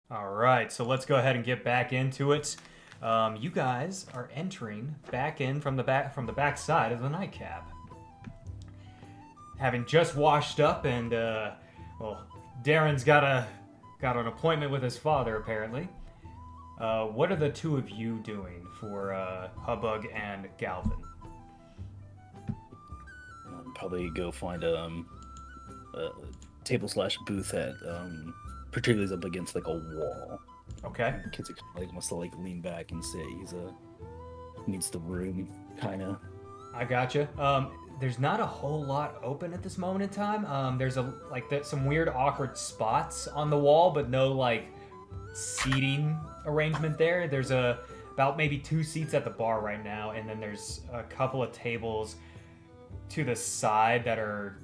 All right, so let's go ahead and get back into it. You guys are entering back in from the back side of the nightcap, having just washed up, and well, Darren's got an appointment with his father apparently. What are the two of you doing for Hubbug and Galvin? Probably go find a table slash booth at particularly up against like a wall. Okay. Kids like wants to like lean back and say needs the room kind of. I gotcha. There's not a whole lot open at this moment in time. There's some weird awkward spots on the wall, but no like seating arrangement there. There's about maybe 2 seats at the bar right now, and then there's a couple of tables to the side that are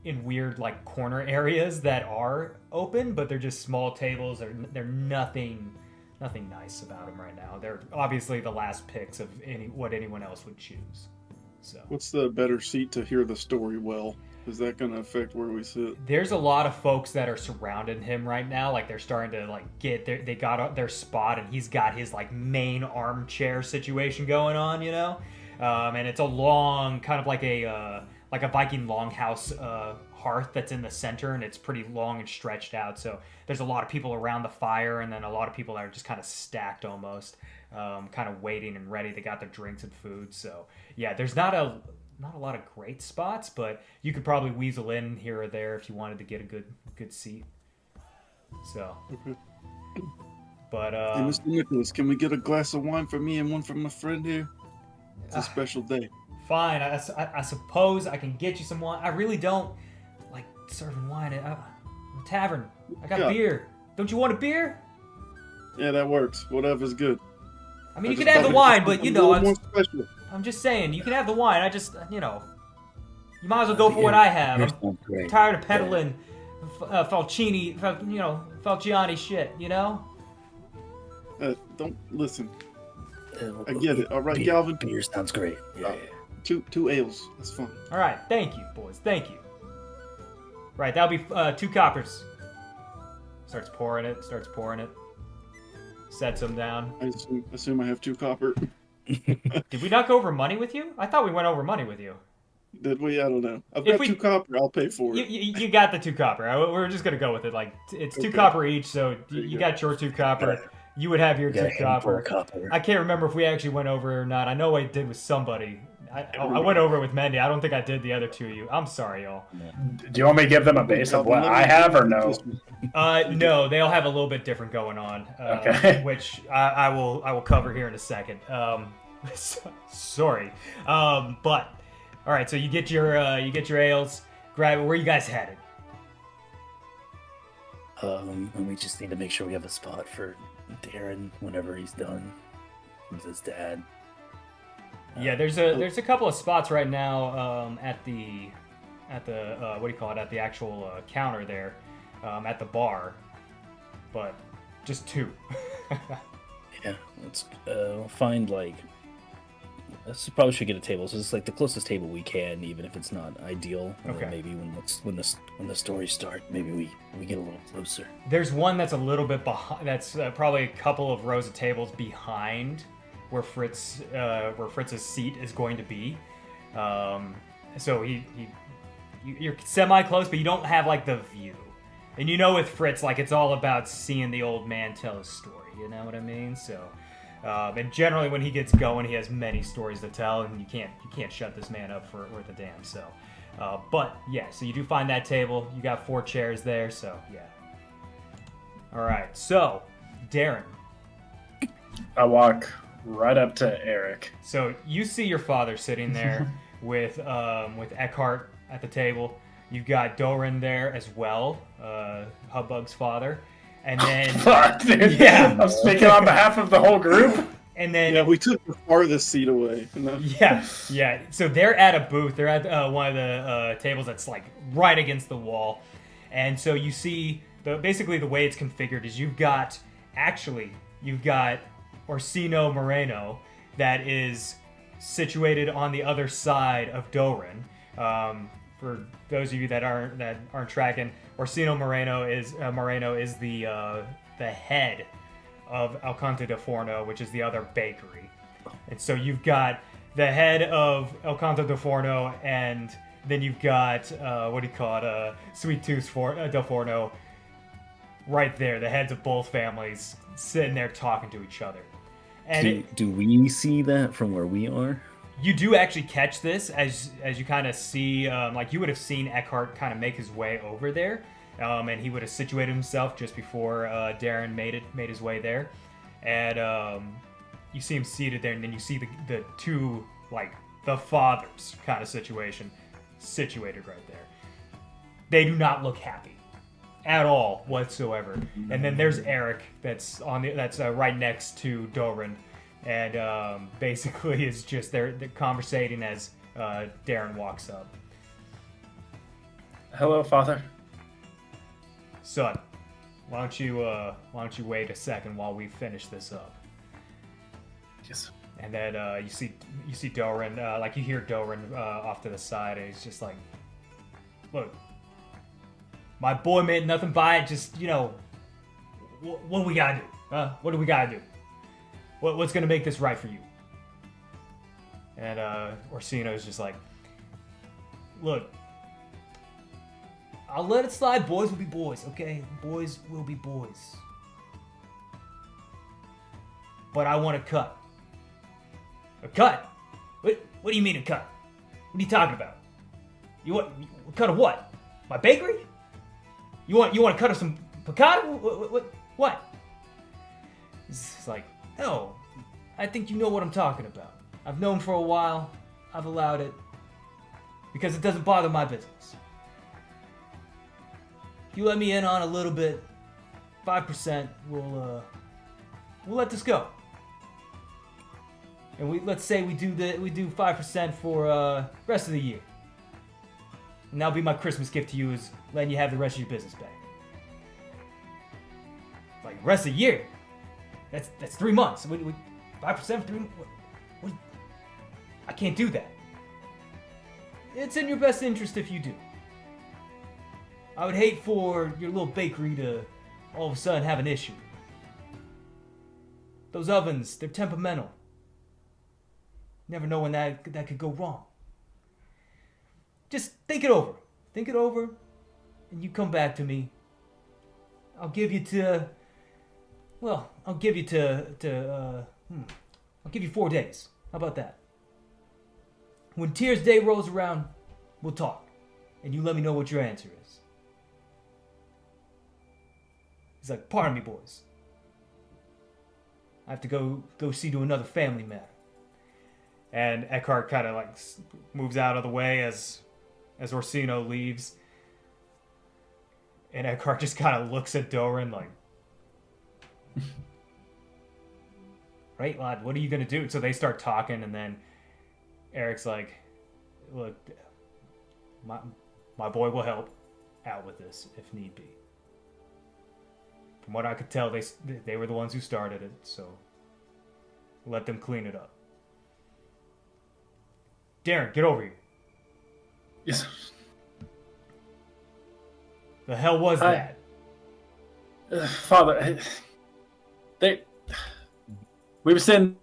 in weird like corner areas that are open, but they're just small tables. They're nothing nice about them right now. They're obviously the last picks of what anyone else would choose. So what's the better seat to hear the story well? Is that going to affect where we sit? There's a lot of folks that are surrounding him right now. Like they're starting to like they got their spot, and he's got his like main armchair situation going on, you know. And it's a long, kind of like a Viking longhouse hearth that's in the center, and it's pretty long and stretched out. So there's a lot of people around the fire, and then a lot of people that are just kind of stacked almost, kind of waiting and ready. They got their drinks and food. So yeah, there's not a lot of great spots, but you could probably weasel in here or there if you wanted to get a good seat. So, okay. But hey, Mr. Nicholas, can we get a glass of wine for me and one for my friend here? It's a special day. Fine, I suppose I can get you some wine. I really don't like serving wine at a tavern. I got beer. Don't you want a beer? Yeah, that works. Whatever's good. I mean, you can have the wine, but you know, I'm just saying, you can have the wine. I just, you know, you might as well go for what I have. I'm tired of peddling Falciani shit, you know? Don't listen. I get it. All right, Galvin. Beer sounds great. Yeah. Two ales. That's fine. All right. Thank you, boys. Thank you. Right. That'll be 2 coppers. Starts pouring it. Sets them down. I assume I have 2 copper. Did we not go over money with you? I thought we went over money with you. Did we? I don't know. I've got 2 copper. I'll pay for it. You got the 2 copper. We're just gonna go with it. Like it's 2 copper each. So you got your 2 copper. You would have your 2 copper. I can't remember if we actually went over or not. I know I did with somebody. I went over it with Mendy. I don't think I did the other 2 of you. I'm sorry, y'all. Do you want me to give them a base of what I have or no? No, they'll have a little bit different going on. Okay. Which I will cover here in a second. Sorry. But all right. So you get your ales. Grab it. Where are you guys headed? And we just need to make sure we have a spot for Darren whenever he's done with his dad. Yeah, there's a couple of spots right now at the what do you call it, at the actual counter there, at the bar, but just 2. Yeah, let's find like. Probably should get a table. So it's like the closest table we can, even if it's not ideal. Okay. Maybe when the stories start, maybe we get a little closer. There's one that's a little bit behind. That's probably a couple of rows of tables behind where Fritz's seat is going to be. So you're semi close, but you don't have like the view. And you know, with Fritz, like it's all about seeing the old man tell his story. You know what I mean? So. And generally, when he gets going, he has many stories to tell, and you can't shut this man up for worth a damn. So, but yeah, so you do find that table. You got 4 chairs there, so yeah. All right, so Darren. I walk right up to Eric. So you see your father sitting there with Eckhart at the table. You've got Doran there as well, Hubbug's father. And then, fuck, dude. Yeah, I'm speaking on behalf of the whole group. And then, yeah, we took the farthest seat away. Yeah. So they're at a booth. They're at one of the tables that's like right against the wall. And so you see, basically the way it's configured is you've got Orsino Moreno that is situated on the other side of Doran, for those of you that aren't tracking, Orsino Moreno is the head of El Conte de Forno, which is the other bakery. And so you've got the head of El Conte de Forno, and then you've got Sweet Tooth del Forno right there, the heads of both families sitting there talking to each other. And do we see that from where we are? You do actually catch this as you kind of see, like you would have seen Eckhart kind of make his way over there, and he would have situated himself just before Darren made his way there, and you see him seated there, and then you see the two, like the fathers kind of situation situated right there. They do not look happy at all whatsoever. And then there's Eric that's right next to Doran. And basically, it's just they're conversating as Darren walks up. Hello, Father. Son, why don't you wait a second while we finish this up? Yes. And then you see Doran, like you hear Doran off to the side, and he's just like, "Look, my boy made nothing by it. Just what do we gotta do? What do we gotta do? What's gonna make this right for you?" And Orsino's just like, "Look, I'll let it slide. Boys will be boys, okay? Boys will be boys. But I want a cut. A cut? What do you mean a cut? What are you talking about? You want a cut of what? My bakery? You want a cut of some pecan? What?" It's like, "No, I think you know what I'm talking about. I've known for a while. I've allowed it because it doesn't bother my business. If you let me in on a little bit, 5%, we'll let this go. And let's say we do 5% for rest of the year. And that'll be my Christmas gift to you, is letting you have the rest of your business back. Like, rest of the year? That's 3 months. 5% for 3 months? What? I can't do that. It's in your best interest if you do. I would hate for your little bakery to all of a sudden have an issue. Those ovens, they're temperamental. Never know when that could go wrong. Just think it over. Think it over, and you come back to me. I'll give you 4 days. How about that? When Tears Day rolls around, we'll talk, and you let me know what your answer is." He's like, "Pardon me, boys. I have to go see to another family matter." And Eckhart kind of like moves out of the way as Orsino leaves. And Eckhart just kind of looks at Doran like, "Right, lad, what are you going to do?" So they start talking, and then Eric's like, "Look, my boy will help out with this if need be. From what I could tell, they were the ones who started it, so let them clean it up. Darren, get over here." Yes. The hell was that? Father, we were sitting.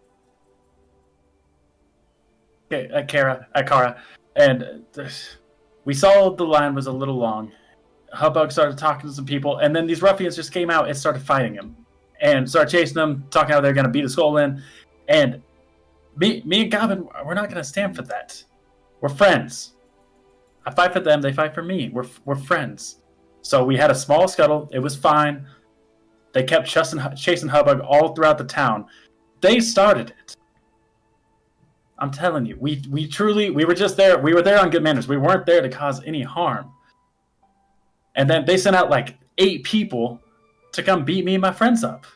Okay, at Kara, and we saw the line was a little long. Hubbub started talking to some people, and then these ruffians just came out and started fighting him, and started chasing them, talking how they're going to beat his skull in. And me and Goblin, we're not going to stand for that. We're friends. I fight for them, they fight for me. We're friends. So we had a small scuttle. It was fine. They kept chasing Hubbub all throughout the town. They started it. I'm telling you, we were just there. We were there on good manners. We weren't there to cause any harm. And then they sent out like 8 people to come beat me and my friends up.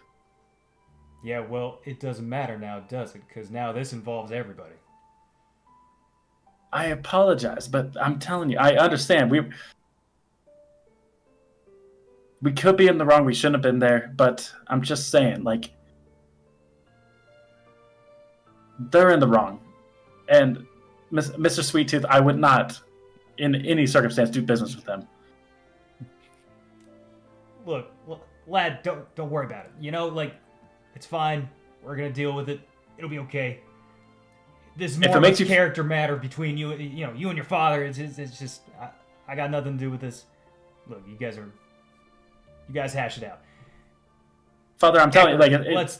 Yeah, well, it doesn't matter now, does it? Because now this involves everybody. I apologize, but I'm telling you, I understand. We could be in the wrong. We shouldn't have been there. But I'm just saying, like, they're in the wrong. And Mr. Sweet Tooth, I would not in any circumstance, do business with them. Look, lad, don't worry about it. You know, like, it's fine. We're gonna deal with it. It'll be okay. This is more of a character matter between you and your father. It's just I got nothing to do with this. Look, you guys hash it out. Father, I'm telling you, like,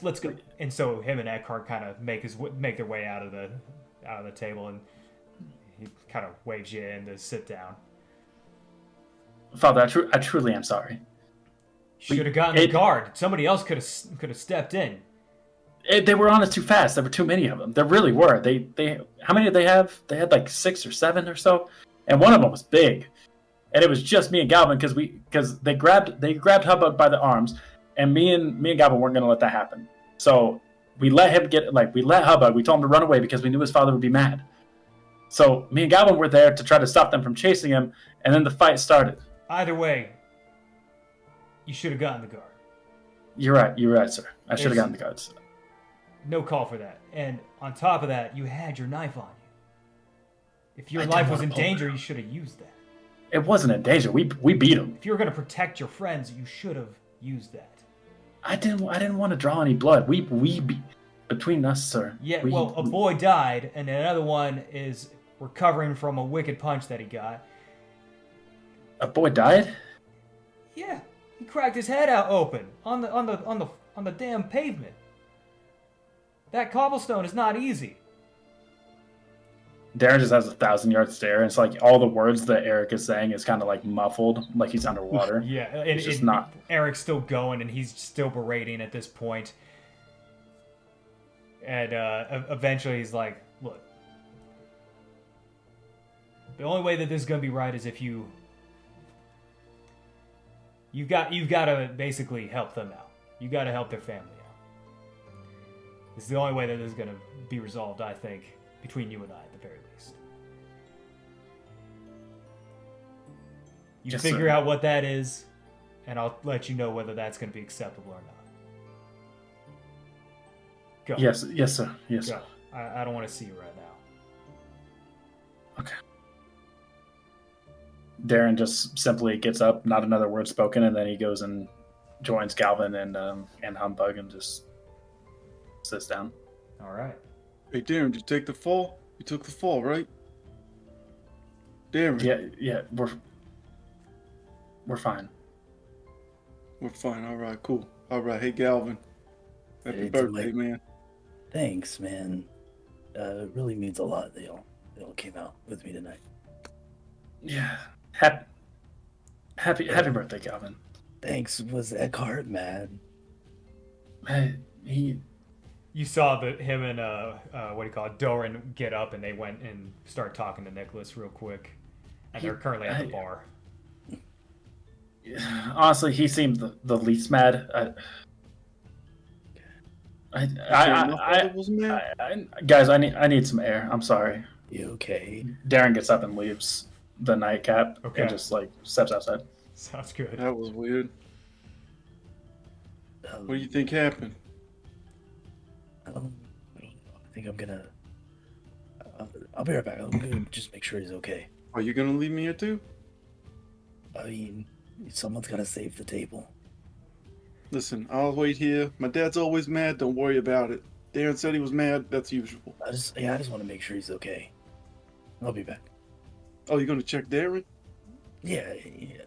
let's go. And so him and Eckhart kind of make their way out of the table, and he kind of waves you in to sit down. Father, I truly am sorry. Should have gotten the guard. Somebody else could have stepped in. They were on us too fast. There were too many of them. There really were. They how many did they have? They had like 6 or 7 or so, and one of them was big, and it was just me and Galvin because they grabbed Hubbub by the arms, and me and Galvin weren't going to let that happen. So we let Hubbub. We told him to run away because we knew his father would be mad. So me and Galvin were there to try to stop them from chasing him, and then the fight started. Either way, you should have gotten the guard. You're right, sir. I should have gotten the guards. No call for that. And on top of that, you had your knife on you. If your life was in danger, you should have used that. It wasn't in danger. We beat him. If you were going to protect your friends, you should have used that. I didn't want to draw any blood. We between us, sir. Yeah, a boy died, and another one is recovering from a wicked punch that he got. A boy died? Yeah, he cracked his head out open on the damn pavement. That cobblestone is not easy. Darren just has a 1,000-yard stare, and it's like all the words that Eric is saying is kind of like muffled, like he's underwater. Yeah, and it's not. Eric's still going, and he's still berating at this point. And eventually, he's like, "Look, the only way that this is gonna be right is if you've got to basically help them out. You got to help their family out. It's the only way that this is gonna be resolved, I think, between you and I, at the very least. You figure out what that is, and I'll let you know whether that's going to be acceptable or not. Go. Yes, sir. Yes, sir. I don't want to see you right now. Okay. Darren just simply gets up, not another word spoken, and then he goes and joins Galvin and Humbug and just sits down. All right. Hey, Darren, did you take the fall? You took the fall, right? Darren. Yeah, we're fine. We're fine. All right, cool. All right, hey, Galvin. Happy birthday, man. Thanks, man. It really means a lot that y'all came out with me tonight. Yeah. Happy birthday, Galvin. Thanks. Was Eckhart mad? You saw him and Doran get up, and they went and start talking to Nicholas real quick, and they're currently at the bar. Honestly, he seemed the least mad. Guys, I need some air. I'm sorry. You okay? Darren gets up and leaves the nightcap and just like steps outside. Sounds good. That was weird. What do you think happened? I don't know. I think I'm gonna. I'll be right back. I'm gonna just make sure he's okay. Are you gonna leave me here too? I mean, someone's gotta save the table. Listen, I'll wait here. My dad's always mad. Don't worry about it. Darren said he was mad. That's usual. I just want to make sure he's okay. I'll be back. Oh, you're gonna check Darren? Yeah.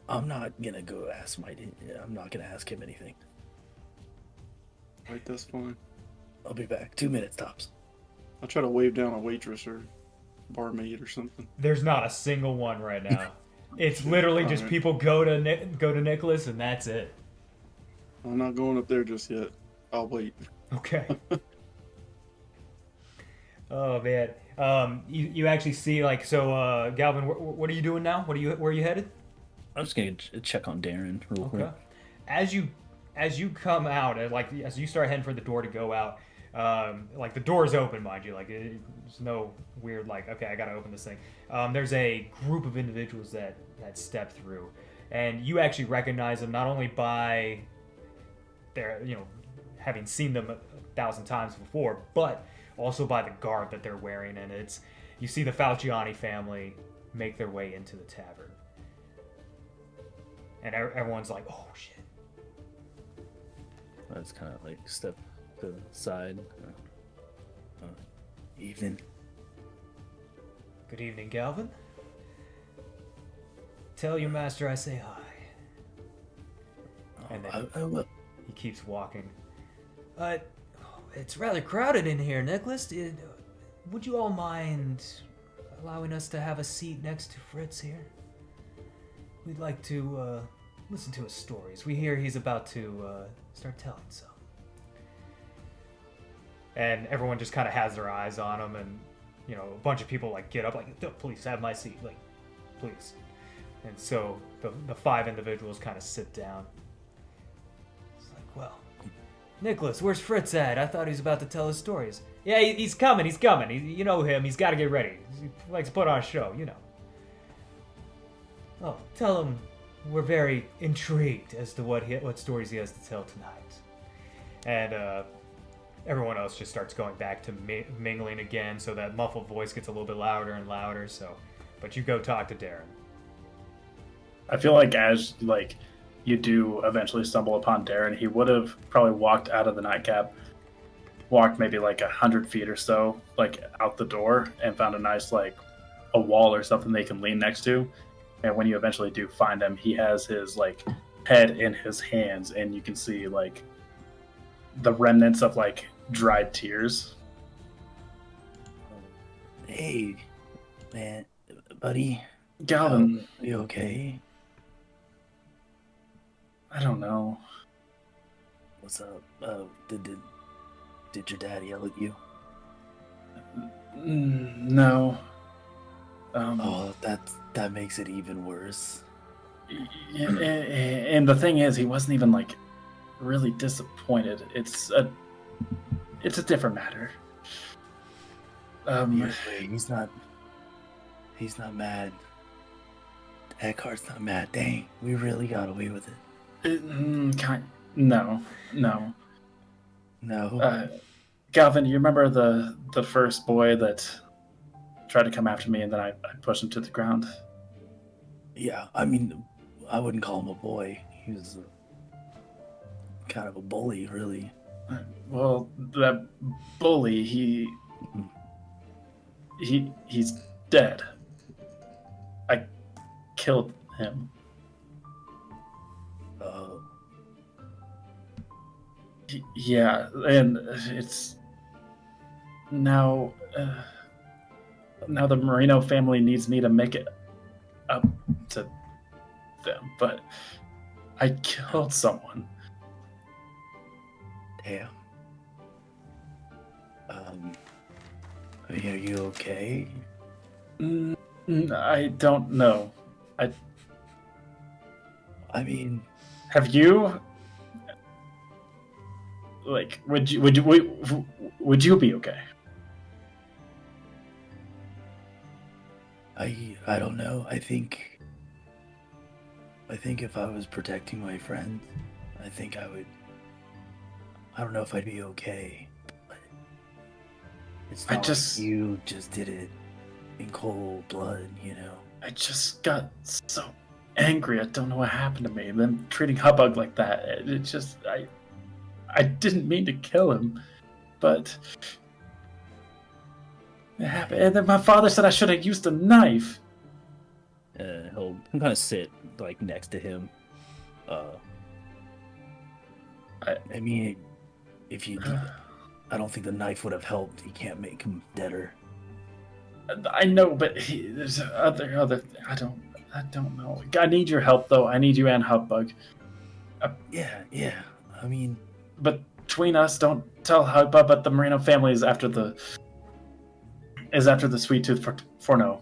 I'm not gonna go ask I'm not gonna ask him anything. Right, that's fine. I'll be back. 2 minutes tops. I'll try to wave down a waitress or barmaid or something. There's not a single one right now. It's literally just people go to Nicholas, and that's it. I'm not going up there just yet. I'll wait. Okay. Oh man. You actually see Galvin, what are you doing now? Where are you headed? I'm just gonna check on Darren real quick. As you come out, as you start heading for the door to go out, the door's open, mind you. There's no weird okay, I gotta open this thing. There's a group of individuals that step through, and you actually recognize them not only by their having seen them 1,000 times before, but also by the garb that they're wearing, and you see the Falciani family make their way into the tavern. And everyone's like, oh shit. I just kind of like step to the side. Evening. Good evening, Galvin. Tell your master I say hi. And then I will. he keeps walking. It's rather crowded in here, Nicholas. Would you all mind allowing us to have a seat next to Fritz here? We'd like to listen to his stories. We hear he's about to start telling some. And everyone just kind of has their eyes on him, and you know, a bunch of people like get up, like, please have my seat, like, please. And so the 5 individuals kind of sit down. It's like, well, Nicholas, where's Fritz at? I thought he was about to tell his stories. Yeah, he's coming. You know him. He's got to get ready. He likes to put on a show, you know. Oh, tell him we're very intrigued as to what stories he has to tell tonight. And everyone else just starts going back to mingling again, so that muffled voice gets a little bit louder and louder. So, but you go talk to Darren. I feel like as you do eventually stumble upon Darren, he would have probably walked out of the nightcap, walked maybe like 100 feet or so, like out the door, and found a nice a wall or something they can lean next to. And when you eventually do find him, he has his head in his hands, and you can see the remnants of dried tears. Hey, man, buddy. Galvin, You okay? I don't know. What's up? Did your dad yell at you? No. Oh, that makes it even worse. And the thing is, he wasn't even really disappointed. It's a different matter. He's not mad. Daggheart's not mad. Dang, we really got away with it. No. Galvin, you remember the first boy that tried to come after me, and then I pushed him to the ground? Yeah, I mean, I wouldn't call him a boy. He was kind of a bully, really. Well, that bully, he's dead. I killed him. Yeah, and it's now the Marino family needs me to make it up to them, but I killed someone. Damn. Are you okay? I don't know. I mean, have you? Would you be okay? I don't know. I think if I was protecting my friends, I think I would. I don't know if I'd be okay. But it's not like you just did it in cold blood, you know. I just got so angry. I don't know what happened to me. Them treating Hubbug like that. It just I didn't mean to kill him, but it happened. And then my father said I should have used a knife. He'll kind of sit next to him. I mean, if you, I don't think the knife would have helped. You can't make him deader. I know, but there's other. I don't know. I need your help, though. I need you and Hubbug. Yeah. I mean, but between us, don't tell Hubbug. But the Marino family is after the Sweet Tooth Forno.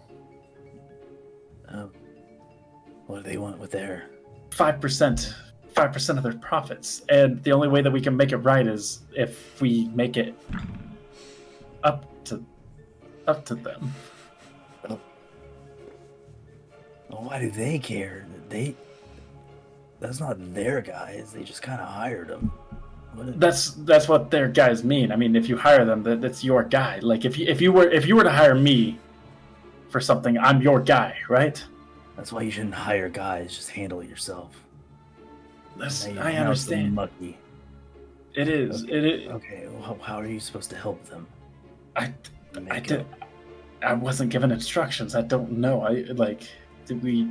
What do they want with their 5%? 5% of their profits, and the only way that we can make it right is if we make it up to them. Well, why do they care? That's not their guys. They just kind of hired them. That's what their guys mean. I mean, if you hire them, that's your guy. If you were to hire me for something, I'm your guy, right? That's why you shouldn't hire guys. Just handle it yourself. I understand. Mucky. It is. Okay. It is. Okay. Well, how are you supposed to help them? I wasn't given instructions. I don't know. Did we?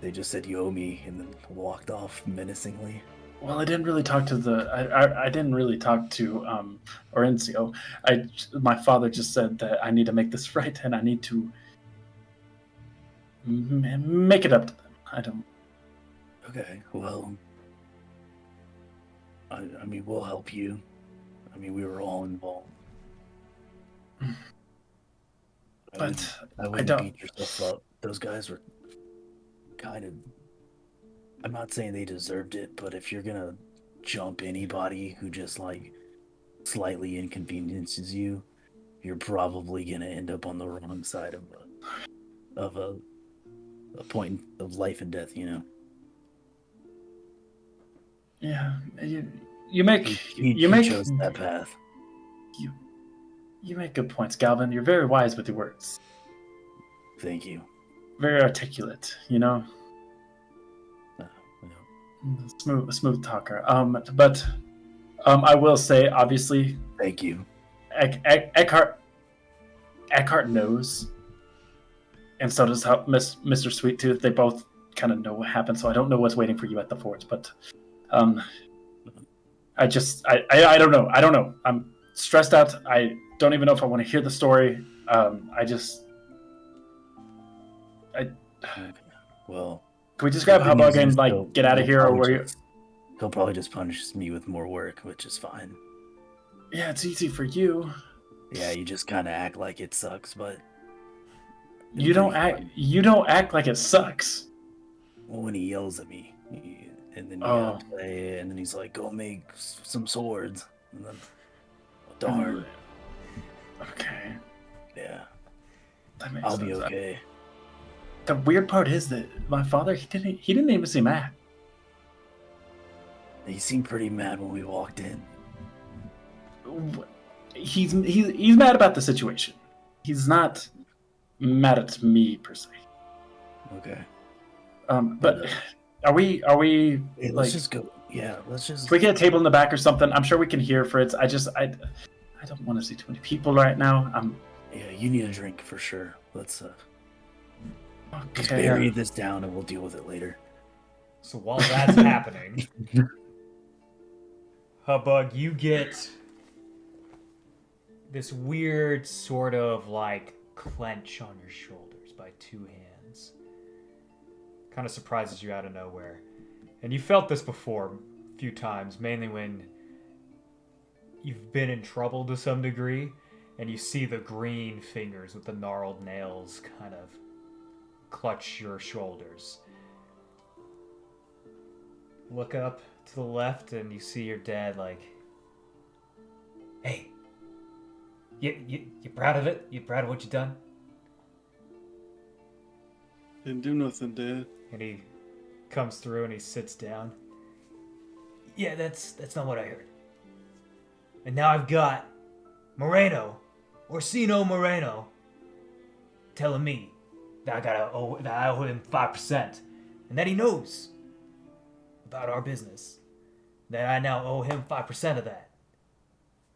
They just said you owe me, and then walked off menacingly. Well, I didn't really talk to I didn't really talk to Orencio. My father just said that I need to make this right, and I need to make it up to them. I don't. Okay. Well, I mean, we'll help you. I mean, we were all involved. But I wouldn't beat yourself up. Those guys were kind of... I'm not saying they deserved it, but if you're gonna jump anybody who just, like, slightly inconveniences you, you're probably gonna end up on the wrong side of a point of life and death, you know? Yeah, you chose that path. You make good points, Galvin. You're very wise with your words. Thank you. Very articulate, you know. Smooth talker. But I will say, obviously. Thank you. Eckhart knows, and so does Mr. Sweettooth. They both kind of know what happened, so I don't know what's waiting for you at the forts. But I don't know. I don't know. I'm stressed out. I don't even know if I want to hear the story. Well, can we just grab Hubbug and get out of here, or were you? He'll probably just punish me with more work, which is fine. Yeah, it's easy for you. Yeah, you just kind of act like it sucks, but you don't act like it sucks. Well, when he yells at me, and then you gotta play, and then he's like, "Go make some swords," and then darn. Okay. Yeah. I'll be okay. The weird part is that my father, he didn't even seem mad. He seemed pretty mad when we walked in. He's mad about the situation. He's not mad at me per se. Okay. But are we hey, let's just go. Yeah, let's just. Can we get a table in the back or something? I'm sure we can hear Fritz. I don't want to see too many people right now. Yeah, you need a drink for sure. Let's okay. bury this down and we'll deal with it later. So while that's happening, Hubbug, you get this weird sort of like clench on your shoulders by two hands. Kind of surprises you out of nowhere. And you felt this before a few times, mainly when you've been in trouble to some degree, and you see the green fingers with the gnarled nails kind of clutch your shoulders. Look up to the left and you see your dad like, "Hey, you proud of it? You proud of what you done?" Didn't do nothing, Dad. And he comes through and he sits down. "Yeah, that's not what I heard. And now I've got Orsino Moreno, telling me that I owe him 5%, and that he knows about our business. That I now owe him 5% of that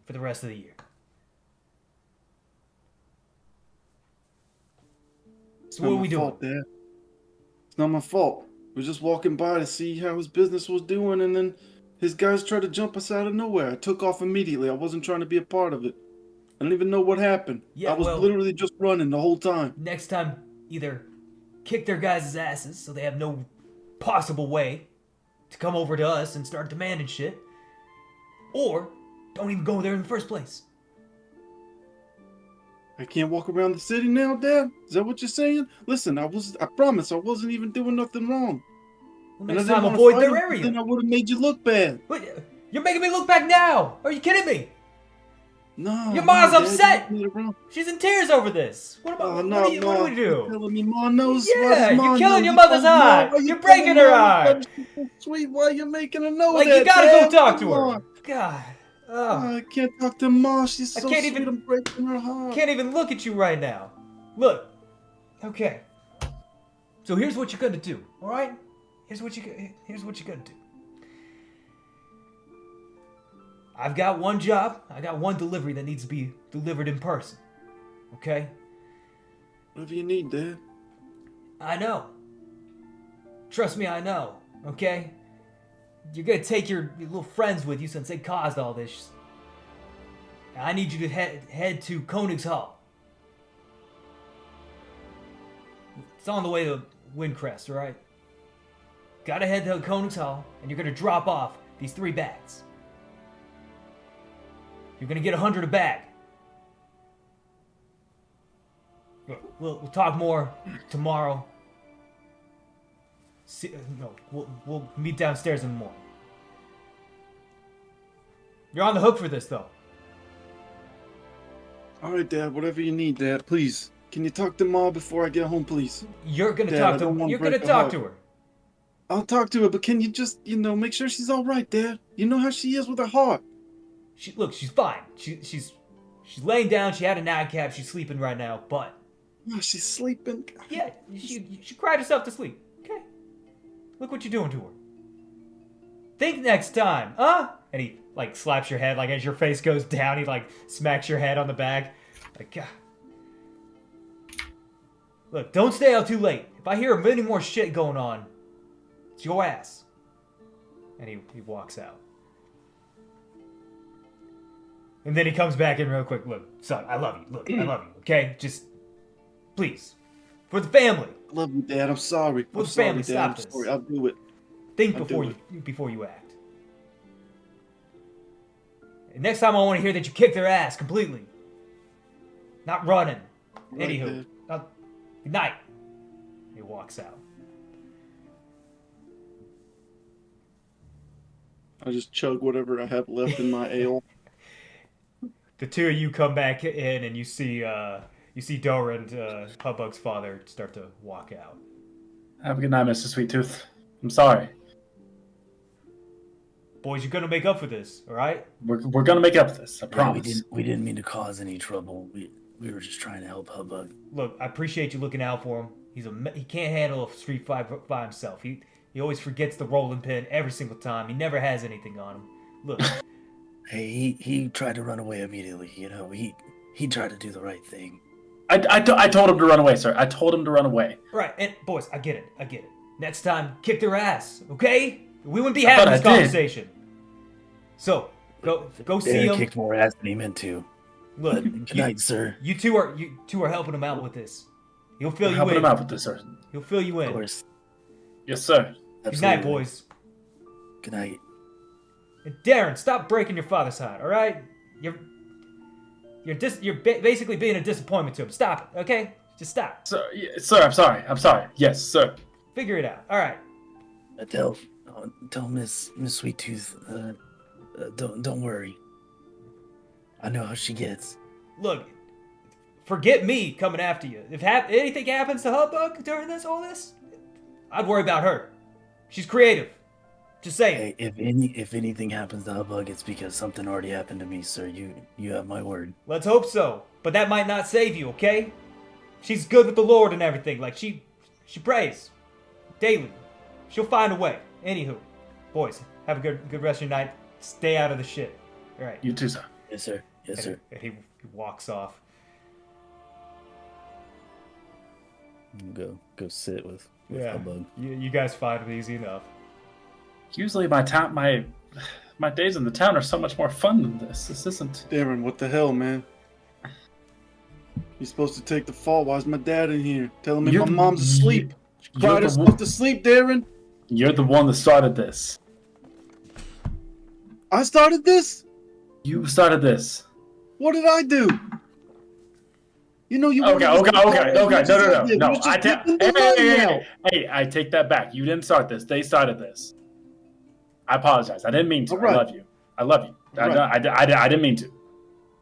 for the rest of the year." So what are we doing? Dad. It's not my fault. We're just walking by to see how his business was doing, and then his guys tried to jump us out of nowhere. I took off immediately. I wasn't trying to be a part of it. I don't even know what happened. Yeah, I was literally just running the whole time. Next time, either kick their guys' asses so they have no possible way to come over to us and start demanding shit, or don't even go there in the first place. I can't walk around the city now, Dad? Is that what you're saying? Listen, I promise I wasn't even doing nothing wrong. Well, next time, avoid their area. Then I would have made you look bad. But you're making me look back now. Are you kidding me? No. Your mom's Dad, upset. She's in tears over this. What do we do? You're telling me Ma knows. Yeah, you're killing your mother's heart. You're breaking her heart. Sweet, why are you making her know like that? You gotta Dad? go talk to her. God. I can't talk to Ma. She's so sweet. I'm breaking her heart. Can't even look at you right now. Look, Okay. So here's what you're gonna do, all right? Here's what you're gonna do. I've got one job. I got one delivery that needs to be delivered in person. Okay? Whatever you need, Dad. I know. Trust me, I know. Okay? You're gonna take your little friends with you since they caused all this. I need you to head to Königshall. It's on the way to Windcrest, alright? Gotta head to Königshall, and you're gonna drop off these 3 bags. You're gonna get 100 a bag. We'll talk more tomorrow. We'll meet downstairs in the morning. You're on the hook for this, though. All right, Dad. Whatever you need, Dad. Please. Can you talk to Ma before I get home, please? You're gonna Dad, talk to. You're gonna talk to her. I'll talk to her, but can you just, make sure she's all right, Dad? You know how she is with her heart. She's fine. She's laying down. She had a nightcap. She's sleeping right now. But Oh, she's sleeping. yeah, she cried herself to sleep. Okay. Look what you're doing to her. Think next time, huh? And he slaps your head as your face goes down. He smacks your head on the back. God. Look, don't stay out too late. If I hear of any more shit going on, it's your ass. And he walks out. And then he comes back in real quick. Look, son, I love you. Look, I love you. Okay, just please, for the family. I love you, Dad. I'm sorry. For the sorry, family, Dad. stop I'm this. sorry. I'll do it. Think I'll before do you act. And next time I want to hear that you kick their ass completely. Not running. Right, Anywho, Dad. good night. He walks out. I just chug whatever I have left in my ale. The two of you come back in, and you see Dora and Hubbug's father start to walk out. Have a good night, Mr. Sweet Tooth. I'm sorry. Boys, you're gonna make up for this, all right? We're gonna make up for this. I Yeah, promise. we didn't mean to cause any trouble. We were just trying to help Hubbug. Look, I appreciate you looking out for him. He can't handle a street fight by himself. He always forgets the rolling pin every single time. He never has anything on him. Look. Hey, he tried to run away immediately. He tried to do the right thing. I told him to run away, sir. I told him to run away. Right, and boys, I get it. Next time, kick their ass, okay? We wouldn't be having this conversation. So, go see him. Kicked more ass than he meant to. Look, Good night, sir. You two are helping him out with this. He'll fill you Helping in. him out with this, sir. He'll fill you in. Of course. Yes, sir. Good night, boys. Good night. And Darren, stop breaking your father's heart, all right? You're basically being a disappointment to him. Stop it, okay? Just stop. Sir, I'm sorry. Yes, sir. Figure it out. All right. Tell Miss Sweet Tooth, don't worry. I know how she gets. Look, forget me coming after you. If anything happens to Hubbug during all this, I'd worry about her. She's creative. Just saying. Hey, if anything happens to Hubbug, it's because something already happened to me, sir. You have my word. Let's hope so. But that might not save you, okay? She's good with the Lord and everything. She prays daily. She'll find a way. Anywho, boys, have a good rest of your night. Stay out of the shit. All right. You too, sir. Yes, sir. Yes, sir. And he walks off. Go sit with Hubbug. You guys find it easy enough. Usually my days in the town are so much more fun than this. This isn't. Darren, what the hell, man? You're supposed to take the fall. Why's my dad in here? Telling me my mom's asleep. She cried herself to sleep, Darren. You're the one that started this. I started this? You started this. What did I do? You Okay. No. Hey, I take that back. You didn't start this. They started this. I apologize. I didn't mean to. Right. I love you. Right. I didn't mean to.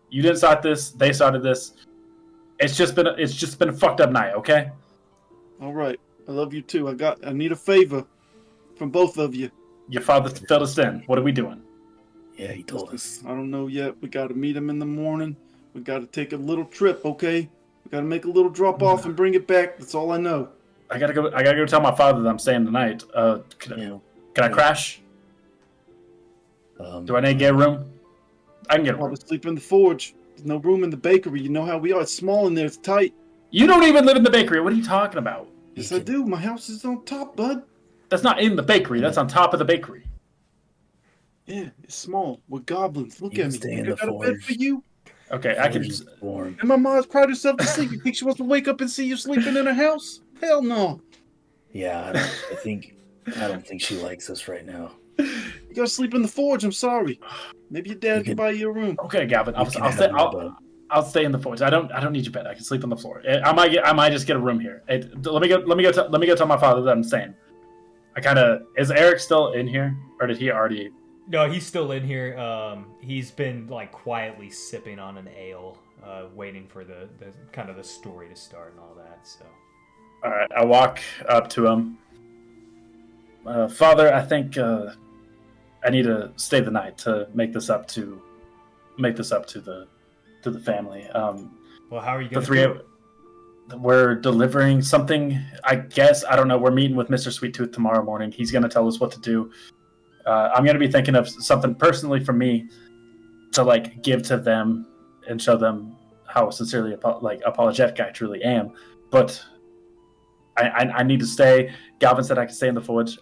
You didn't start this. They started this. It's just been a fucked up night. Okay. All right. I love you too. I need a favor from both of you. Your father filled us in. What are we doing? Yeah, he told us. I don't know yet. We got to meet him in the morning. We got to take a little trip, okay? We gotta make a little drop off and bring it back. That's all I know. I gotta go tell my father that I'm staying tonight. Can I crash? Do I need to get a room? I can get a room. Probably sleep in the forge. There's no room in the bakery. You know how we are. It's small in there. It's tight. You don't even live in the bakery. What are you talking about? Yes, I do. My house is on top, bud. That's not in the bakery. That's on top of the bakery. Yeah, it's small. We're goblins. Look at me. Stay in I the got a bed forge. for you. Okay, I can. Warm. And my mom's cried herself to sleep. You think she wants to wake up and see you sleeping in her house? Hell no. Yeah, I don't think she likes us right now. You gotta sleep in the forge. I'm sorry. Maybe your dad can buy you a room. Okay, Gavin. I'll stay in the forge. I don't need your bed. I can sleep on the floor. I might just get a room here. Let me go tell my father that I'm staying. Is Eric still in here, or did he already? No, he's still in here. He's been like quietly sipping on an ale, waiting for the kind of the story to start and all that. So. All right, I walk up to him. Father, I think I need to stay the night to make this up to the family. Well, how are you going to do it? We're delivering something, I guess. I don't know. We're meeting with Mr. Sweet Tooth tomorrow morning. He's going to tell us what to do. I'm going to be thinking of something personally for me to like give to them and show them how sincerely apologetic I truly am. But I need to stay. Galvin said I can stay in the forge.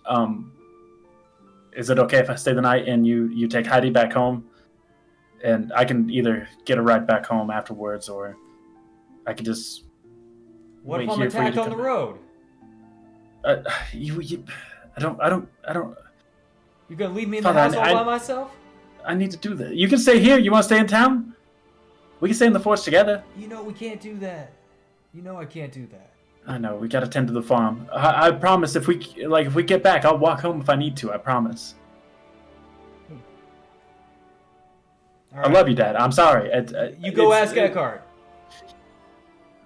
Is it okay if I stay the night and you take Heidi back home? And I can either get a ride back home afterwards, or I can just. What if I'm attacked on the road? I don't. You gonna leave me in the house all by myself? I need to do that. You can stay here. You want to stay in town? We can stay in the forge together. You know we can't do that. You know I can't do that. I know. We gotta tend to the farm. I promise. If we get back, I'll walk home if I need to. I promise. Right. I love you, Dad. I'm sorry. You go ask Eckhart.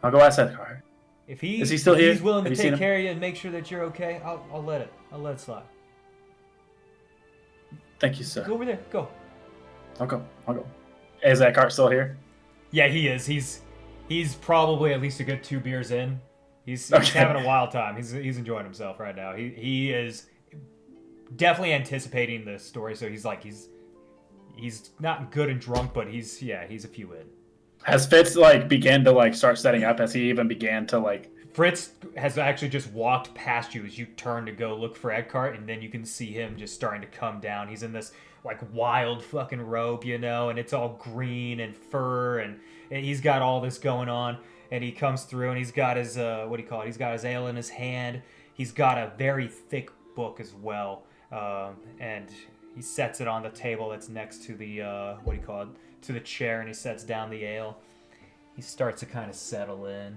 I'll go ask Eckhart. Is he still here? He's willing to take care of you and make sure that you're okay. I'll let it slide. Thank you, sir. Go over there. Go. I'll go. Is Eckhart still here? Yeah, he is. He's probably at least a good 2 beers in. He's having a wild time. He's enjoying himself right now. He is definitely anticipating the story. So he's not good and drunk, but he's a few in. Has Fitz began to start setting up? Has he even began to Fritz has actually just walked past you as you turn to go look for Eckhart, and then you can see him just starting to come down. He's in this wild fucking robe, and it's all green and fur, and he's got all this going on. And he comes through, and he's got his he's got his ale in his hand. He's got a very thick book as well, and he sets it on the table that's next to the to the chair, and he sets down the ale. He starts to kind of settle in,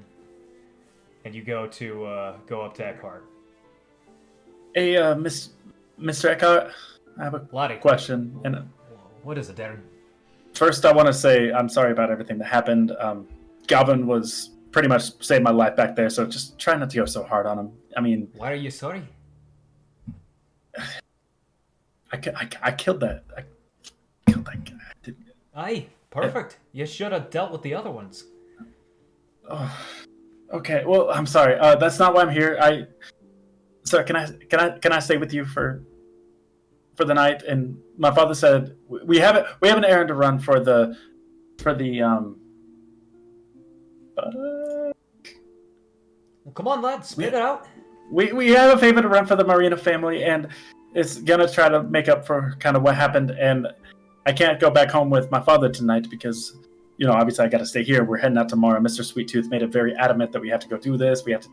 and you go up to Eckhart. Hey, Mr. Eckhart, I have a question. And what is it, Darren? First, I want to say I'm sorry about everything that happened. Galvin was pretty much saved my life back there, so just try not to go so hard on him. I mean, why are you sorry? I killed that. I killed that guy. Aye, perfect. You should have dealt with the other ones. Oh, okay. Well, I'm sorry. That's not why I'm here. Sir, can I stay with you for the night? And my father said we have an errand to run for the Well, come on, lad, spit it out. We have a favor to run for the Marina family, and it's gonna try to make up for kind of what happened. And I can't go back home with my father tonight because, obviously I got to stay here. We're heading out tomorrow. Mr. Sweet Tooth made it very adamant that we have to go do this. We have to.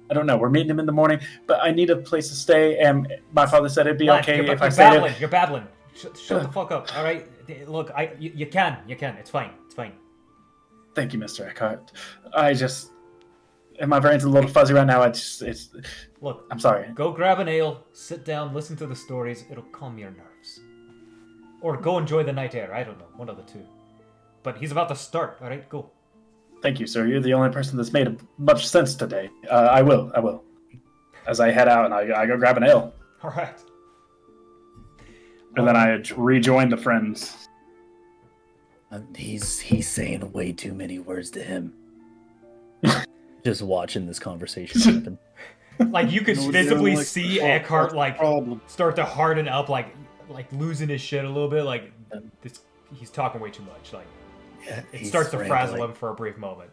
I don't know. We're meeting him in the morning, but I need a place to stay. And my father said it'd be okay if I stayed. You're babbling. Shut the fuck up. All right. Look, you can. It's fine. Thank you, Mr. Eckhart. And my brain's a little fuzzy right now. Look, I'm sorry. Go grab an ale, sit down, listen to the stories. It'll calm your nerves. Or go enjoy the night air. I don't know. One of the two. But he's about to start. All right, go. Thank you, sir. You're the only person that's made much sense today. I will. As I head out and I go grab an ale. All right. And then I rejoin the friends. He's saying way too many words to him. Just watching this conversation happen. Like you could You know, visibly like, see oh, Eckhart that's the like problem. start to harden up, like losing his shit a little bit. Like this, he's talking way too much. Like Yeah, it he's starts to starting frazzle like, him for a brief moment.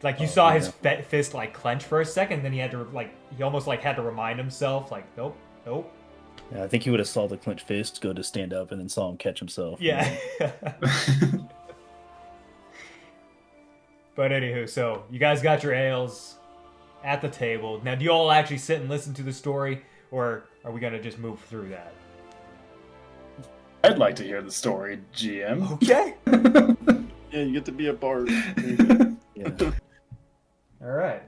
Like you Oh, saw yeah. his fist like clench for a second, then he had to like he almost like had to remind himself, like nope, nope. Yeah, I think he would have saw the clenched fist go to stand up and then saw him catch himself. Yeah. But anywho, so you guys got your ales at the table. Now, do you all actually sit and listen to the story, or are we gonna just move through that? I'd like to hear the story, GM. Okay. Yeah, you get to be a bard. Yeah. All right.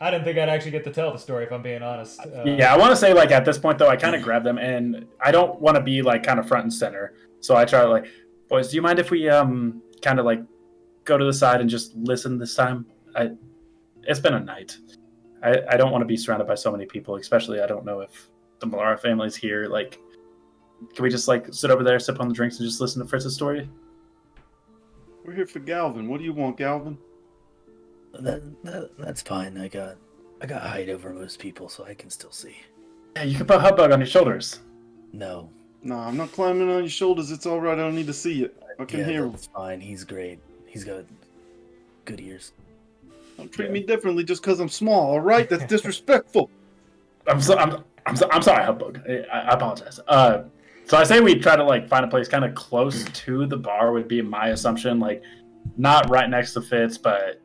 I didn't think I'd actually get to tell the story, if I'm being honest. Yeah, I want to say, like, at this point, though, I kind of grab them, and I don't want to be, like, kind of front and center. So I try to, like, boys, do you mind if we, kind of, like, go to the side and just listen this time? It's been a night. I don't want to be surrounded by so many people, especially I don't know if the Malara family's here. Like, can we just, like, sit over there, sip on the drinks, and just listen to Fritz's story? We're here for Galvin. What do you want, Galvin? That's fine. I got height over most people, so I can still see. Yeah, you can put Hubbug on your shoulders. No. Nah, I'm not climbing on your shoulders. It's all right. I don't need to see it. I can hear him. That's fine. He's great. He's got good ears. Don't treat me differently just because I'm small. All right, that's disrespectful. I'm sorry, Hubbug. I apologize. So I say we try to like find a place kind of close to the bar would be my assumption, like not right next to Fitz, but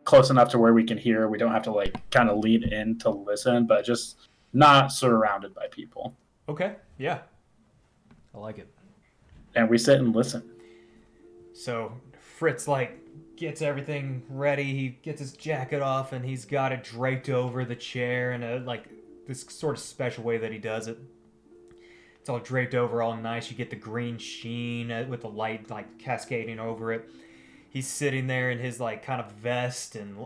close enough to where we can hear. We don't have to like kind of lean in to listen, but just not surrounded by people. Okay. Yeah. I like it. And we sit and listen. So Fritz like gets everything ready. He gets his jacket off and he's got it draped over the chair in a like this sort of special way that he does it. It's all draped over all nice. You get the green sheen with the light like cascading over it. He's sitting there in his like kind of vest and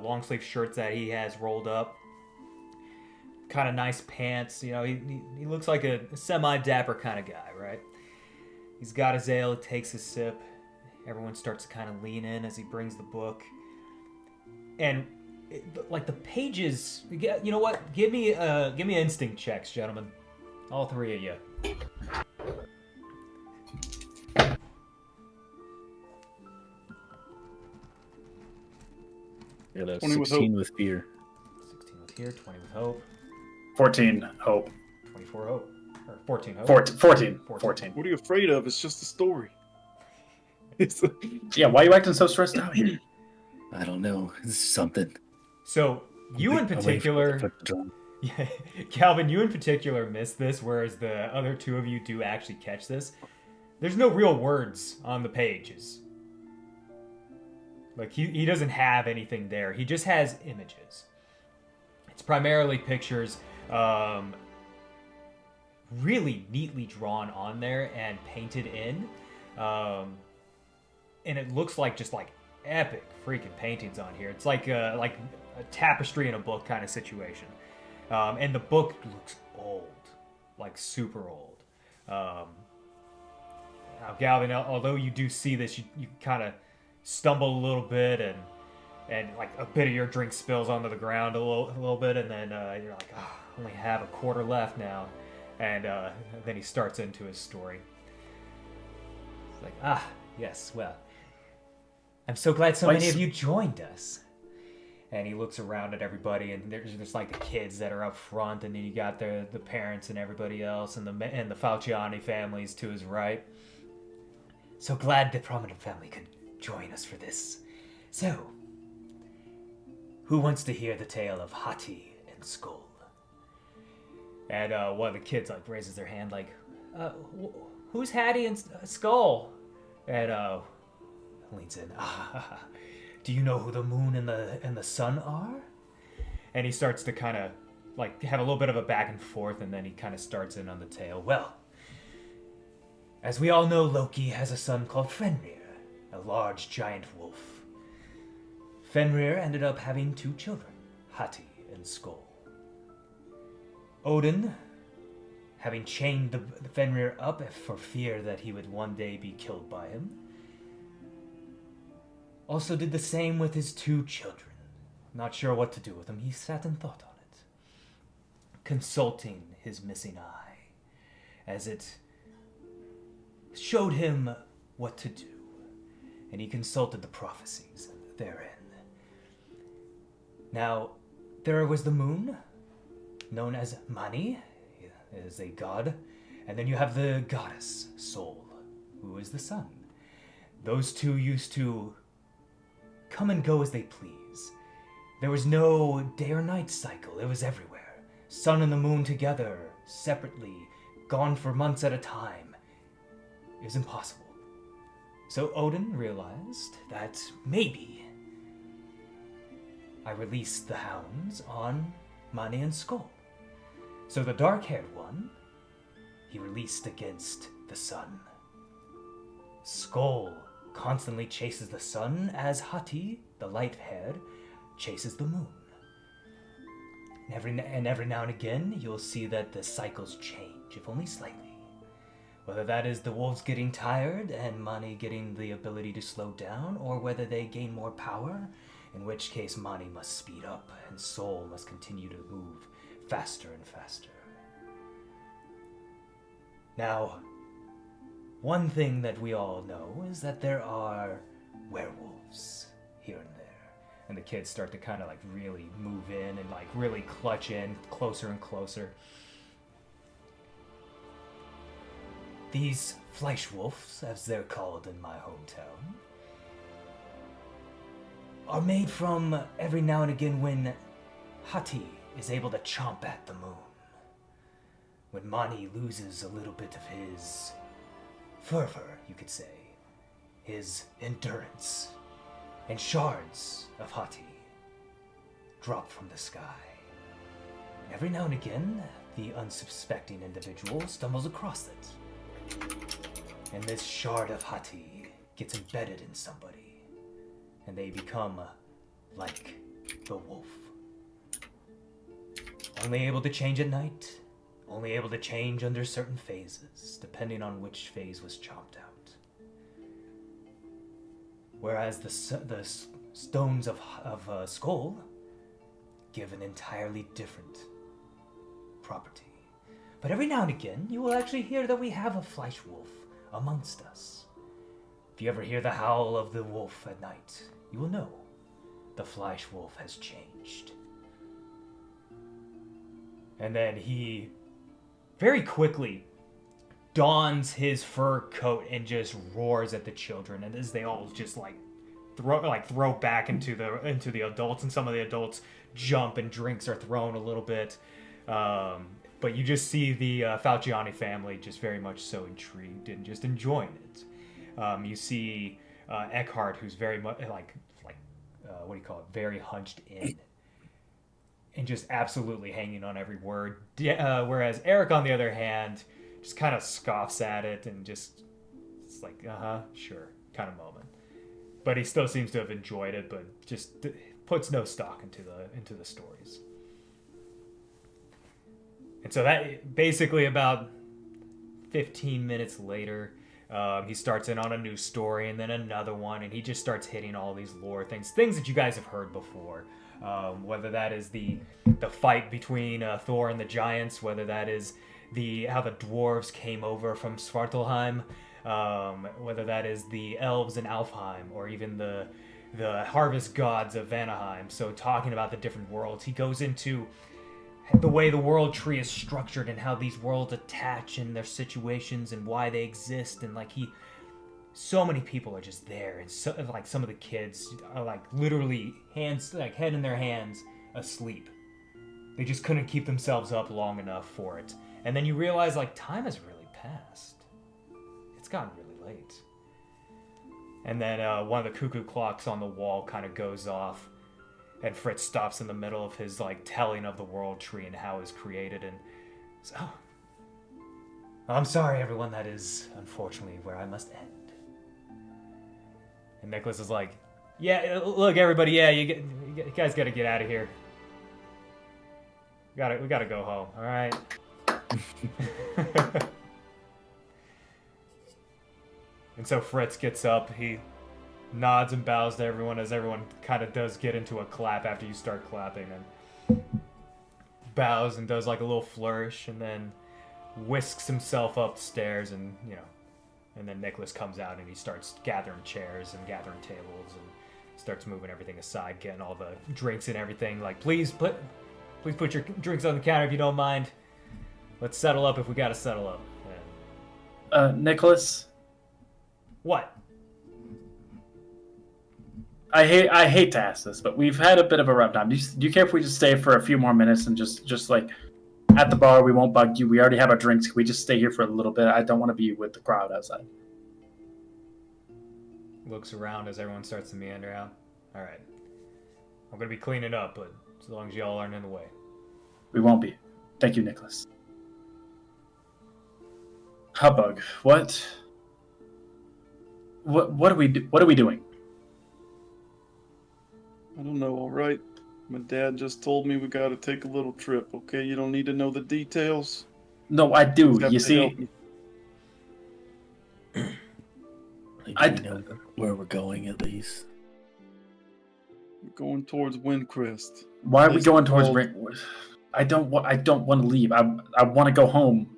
long sleeve shirts that he has rolled up. Kind of nice pants. You know, he looks like a semi dapper kind of guy, right? He's got his ale. He takes a sip. Everyone starts to kind of lean in as he brings the book. And like the pages, you know what? Give me instinct checks, gentlemen. All three of you. Yeah, that's 20 with 16 hope. with fear. 16 with fear, 20 with hope, 14 hope. 24 hope, or 14 hope. 14. What are you afraid of? It's just a story. Yeah, why are you acting so stressed out here? I don't know. It's something. So you in I'm waiting for particular, the drum. yeah, Calvin, you in particular missed this, whereas the other two of you do actually catch this. There's no real words on the pages. Like he doesn't have anything there. He just has images. It's primarily pictures, really neatly drawn on there and painted in, and it looks like just like epic freaking paintings on here. It's like a tapestry in a book kind of situation, and the book looks old, like super old. Now, Galvin, although you do see this, you kind of stumble a little bit and like a bit of your drink spills onto the ground a little bit, and then you're like, I only have a quarter left now, and then he starts into his story. It's like, yes, well, I'm so glad so many of you joined us. And he looks around at everybody, and there's just like the kids that are up front, and then you got the parents and everybody else, and the Falciani families to his right. So glad the prominent family could join us for this. So, who wants to hear the tale of Hati and Skull? And one of the kids like raises their hand, like, who's Hattie and Skull? And leans in. Do you know who the moon and the sun are? And he starts to kind of like have a little bit of a back and forth, and then he kind of starts in on the tale. Well, as we all know, Loki has a son called Fenrir, a large giant wolf. Fenrir ended up having two children, Hati and Skull. Odin, having chained the Fenrir up for fear that he would one day be killed by him, also did the same with his 2 children. Not sure what to do with them. He sat and thought on it, consulting his missing eye, as it showed him what to do, and he consulted the prophecies therein. Now, there was the moon, known as Mani, is a god, and then you have the goddess, Sol, who is the sun. Those 2 used to come and go as they please. There was no day or night cycle, it was everywhere. Sun and the moon together, separately, gone for months at a time. It was impossible. So Odin realized that maybe I released the hounds on Mani and Skull. So the dark-haired one, he released against the sun. Skull constantly chases the sun as Hati, the light-haired, chases the moon. And every now and again, you'll see that the cycles change, if only slightly. Whether that is the wolves getting tired and Mani getting the ability to slow down, or whether they gain more power, in which case Mani must speed up and Soul must continue to move faster and faster. Now, one thing that we all know is that there are werewolves here and there. And the kids start to kind of like really move in and like really clutch in closer and closer. These Fleischwolves, as they're called in my hometown, are made from every now and again when Hati is able to chomp at the moon. When Mani loses a little bit of his fervor, you could say, his endurance, and shards of Hati drop from the sky. And every now and again, the unsuspecting individual stumbles across it. And this shard of Hati gets embedded in somebody, and they become like the wolf. Only able to change at night, only able to change under certain phases, depending on which phase was chopped out. Whereas the stones of Skull give an entirely different property. But every now and again, you will actually hear that we have a Fleischwolf amongst us. If you ever hear the howl of the wolf at night, you will know the Fleischwolf has changed. And then he very quickly dons his fur coat and just roars at the children, and as they all just throw back into the adults, and some of the adults jump and drinks are thrown a little bit. But you just see the Falciani family just very much so intrigued and just enjoying it. You see Eckhart, who's very much very hunched in, and just absolutely hanging on every word. Whereas Eric, on the other hand, just kind of scoffs at it and just it's like, sure, kind of moment. But he still seems to have enjoyed it, but just puts no stock into the stories. And so that basically about 15 minutes later, he starts in on a new story and then another one, and he just starts hitting all these lore things that you guys have heard before. Whether that is the fight between Thor and the giants, whether that is how the dwarves came over from Svartalheim, whether that is the elves in Alfheim, or even the harvest gods of Vanaheim. So talking about the different worlds, he goes into the way the world tree is structured and how these worlds attach and their situations and why they exist, and so many people are just there, and so, like, some of the kids are like literally head in their hands asleep. They just couldn't keep themselves up long enough for it. And then you realize time has really passed. It's gotten really late. And then one of the cuckoo clocks on the wall kind of goes off, and Fritz stops in the middle of his telling of the world tree and how it was created, and so, I'm sorry everyone, that is unfortunately where I must end. And Nicholas is like, yeah, look everybody, yeah, you guys gotta get out of here. We gotta go home, alright? And so Fritz gets up, he nods and bows to everyone as everyone kind of does get into a clap after you start clapping, and bows and does like a little flourish, and then whisks himself up the stairs, and and then Nicholas comes out and he starts gathering chairs and gathering tables and starts moving everything aside, getting all the drinks and everything. Like, please put your drinks on the counter if you don't mind. Let's settle up if we gotta settle up. Nicholas. What? I hate to ask this, but we've had a bit of a rough time. Do you care if we just stay for a few more minutes and just like at the bar? We won't bug you. We already have our drinks. Can we just stay here for a little bit? I don't want to be with the crowd outside. Looks around as everyone starts to meander out. All right. I'm gonna be cleaning up, but as long as y'all aren't in the way. We won't be. Thank you, Nicholas. Hubbug, what are we doing? I don't know, all right? My dad just told me we gotta take a little trip, okay? You don't need to know the details. No, I do. You see, I know where we're going at least. We're going towards Windcrest. Why are we going towards Windcrest? I don't want to leave. I want to go home.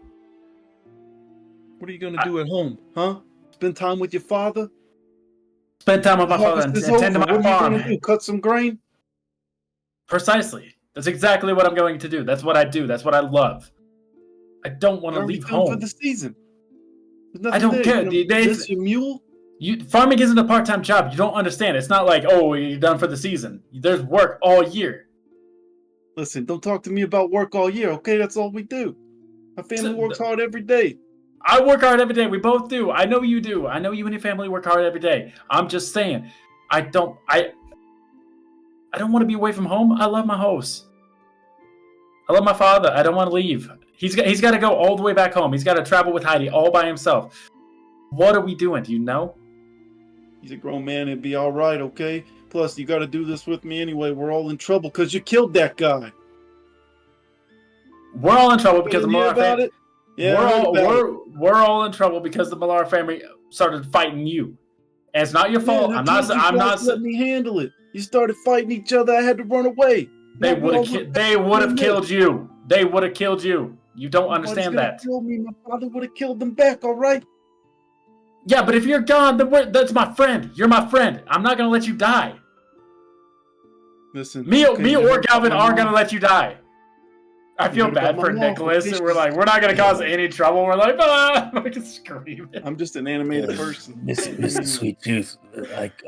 What are you gonna do at home, huh? Spend time with your father? Spend time with my father and tend to my farm. What are you gonna do? Cut some grain? Precisely. That's exactly what I'm going to do. That's what I do. That's what I love. I don't want to leave home for the season. I don't care. This your mule? Farming isn't a part-time job. You don't understand. It's not like, oh, you're done for the season. There's work all year. Listen, don't talk to me about work all year, okay? That's all we do. My family works hard every day. I work hard every day. We both do. I know you do. I know you and your family work hard every day. I'm just saying, I don't want to be away from home. I love my house. I love my father. I don't want to leave. He's got to go all the way back home. He's got to travel with Heidi all by himself. What are we doing? Do you know? He's a grown man. It'd be all right, okay? Plus, you got to do this with me anyway. We're all in trouble because you killed that guy. We're all in trouble because the Millar family. Yeah, we're all in trouble because the Millar family started fighting you. And it's not your fault. I'm not. Let me handle it. You started fighting each other. I had to run away. They would have killed you. They would have killed you. You don't understand that. Kill me. My father would have killed them back. All right. Yeah, but if you're gone, that's my friend. You're my friend. I'm not gonna let you die. Listen, me or Galvin are gonna let you die. I feel bad for Nicholas, and we're not gonna cause any trouble. We're like, we're screaming. I'm just an animated person. Mrs. Sweet Tooth,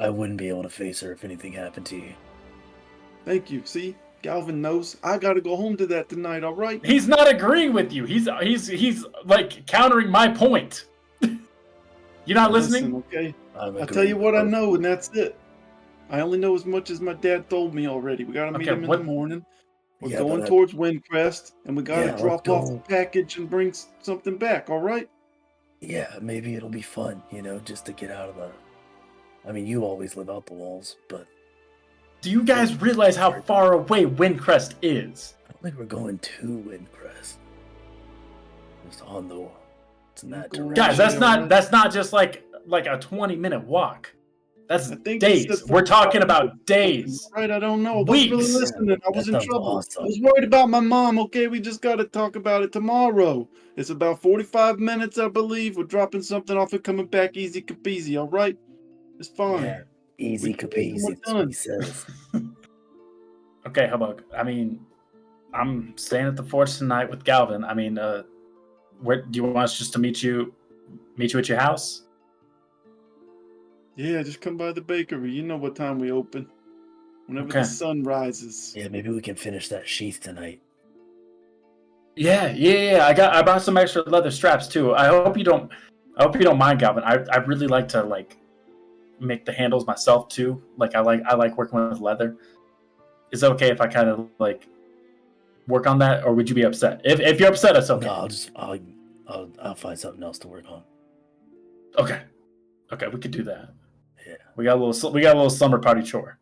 I wouldn't be able to face her if anything happened to you. Thank you. See, Galvin knows I gotta go home to that tonight. All right. He's not agreeing with you. He's like countering my point. You're not listening? Listen, okay. I'll tell you what I know, and that's it. I only know as much as my dad told me already. We gotta meet him in the morning. We're going towards Windcrest, and we gotta drop off the package and bring something back, all right? Yeah, maybe it'll be fun, just to get out of the... I mean, you always live out the walls, but... Do you guys realize how far away Windcrest is? I don't think we're going to Windcrest. Just on the... It's in that direction. Guys, that's not just like a 20-minute walk. That's days. We're talking about days. Right, I don't know. I wasn't really listening. I was in trouble. Awesome. I was worried about my mom, okay? We just got to talk about it tomorrow. It's about 45 minutes, I believe. We're dropping something off and coming back easy capeasy, all right? It's fine. Yeah, easy capeasy, that's what he says. Okay, Hubbug. I mean, I'm staying at the Forge tonight with Galvin. I mean, where do you want us just to meet you at your house? Yeah, just come by the bakery. You know what time we open. Whenever the sun rises. Yeah, maybe we can finish that sheath tonight. Yeah. I brought some extra leather straps too. I hope you don't mind, Galvin. I really like to make the handles myself too. I like working with leather. Is it okay if I kind of work on that, or would you be upset? If you're upset, it's okay. No, I'll find something else to work on. Okay, we could do that. Yeah. We got a little summer party chore.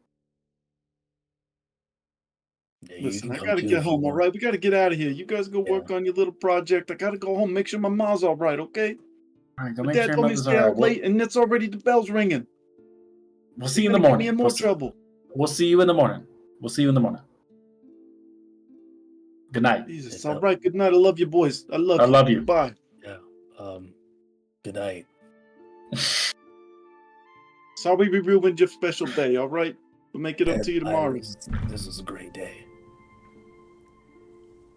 Yeah, listen, I gotta get home, all right? We gotta get out of here. You guys go work on your little project. I gotta go home, make sure my mom's all right, okay? All right, go my make dad sure told me to stay out late, and it's already the bell's ringing. We'll see you in the Get morning. me in more trouble. We'll see you in the morning. We'll see you in the morning. Good night. Jesus. All right. Good night. I love you, boys. I love you. I love you. Bye. Yeah. Good night. Sorry we ruined your special day. All right. We'll make it up to you tomorrow. This was a great day.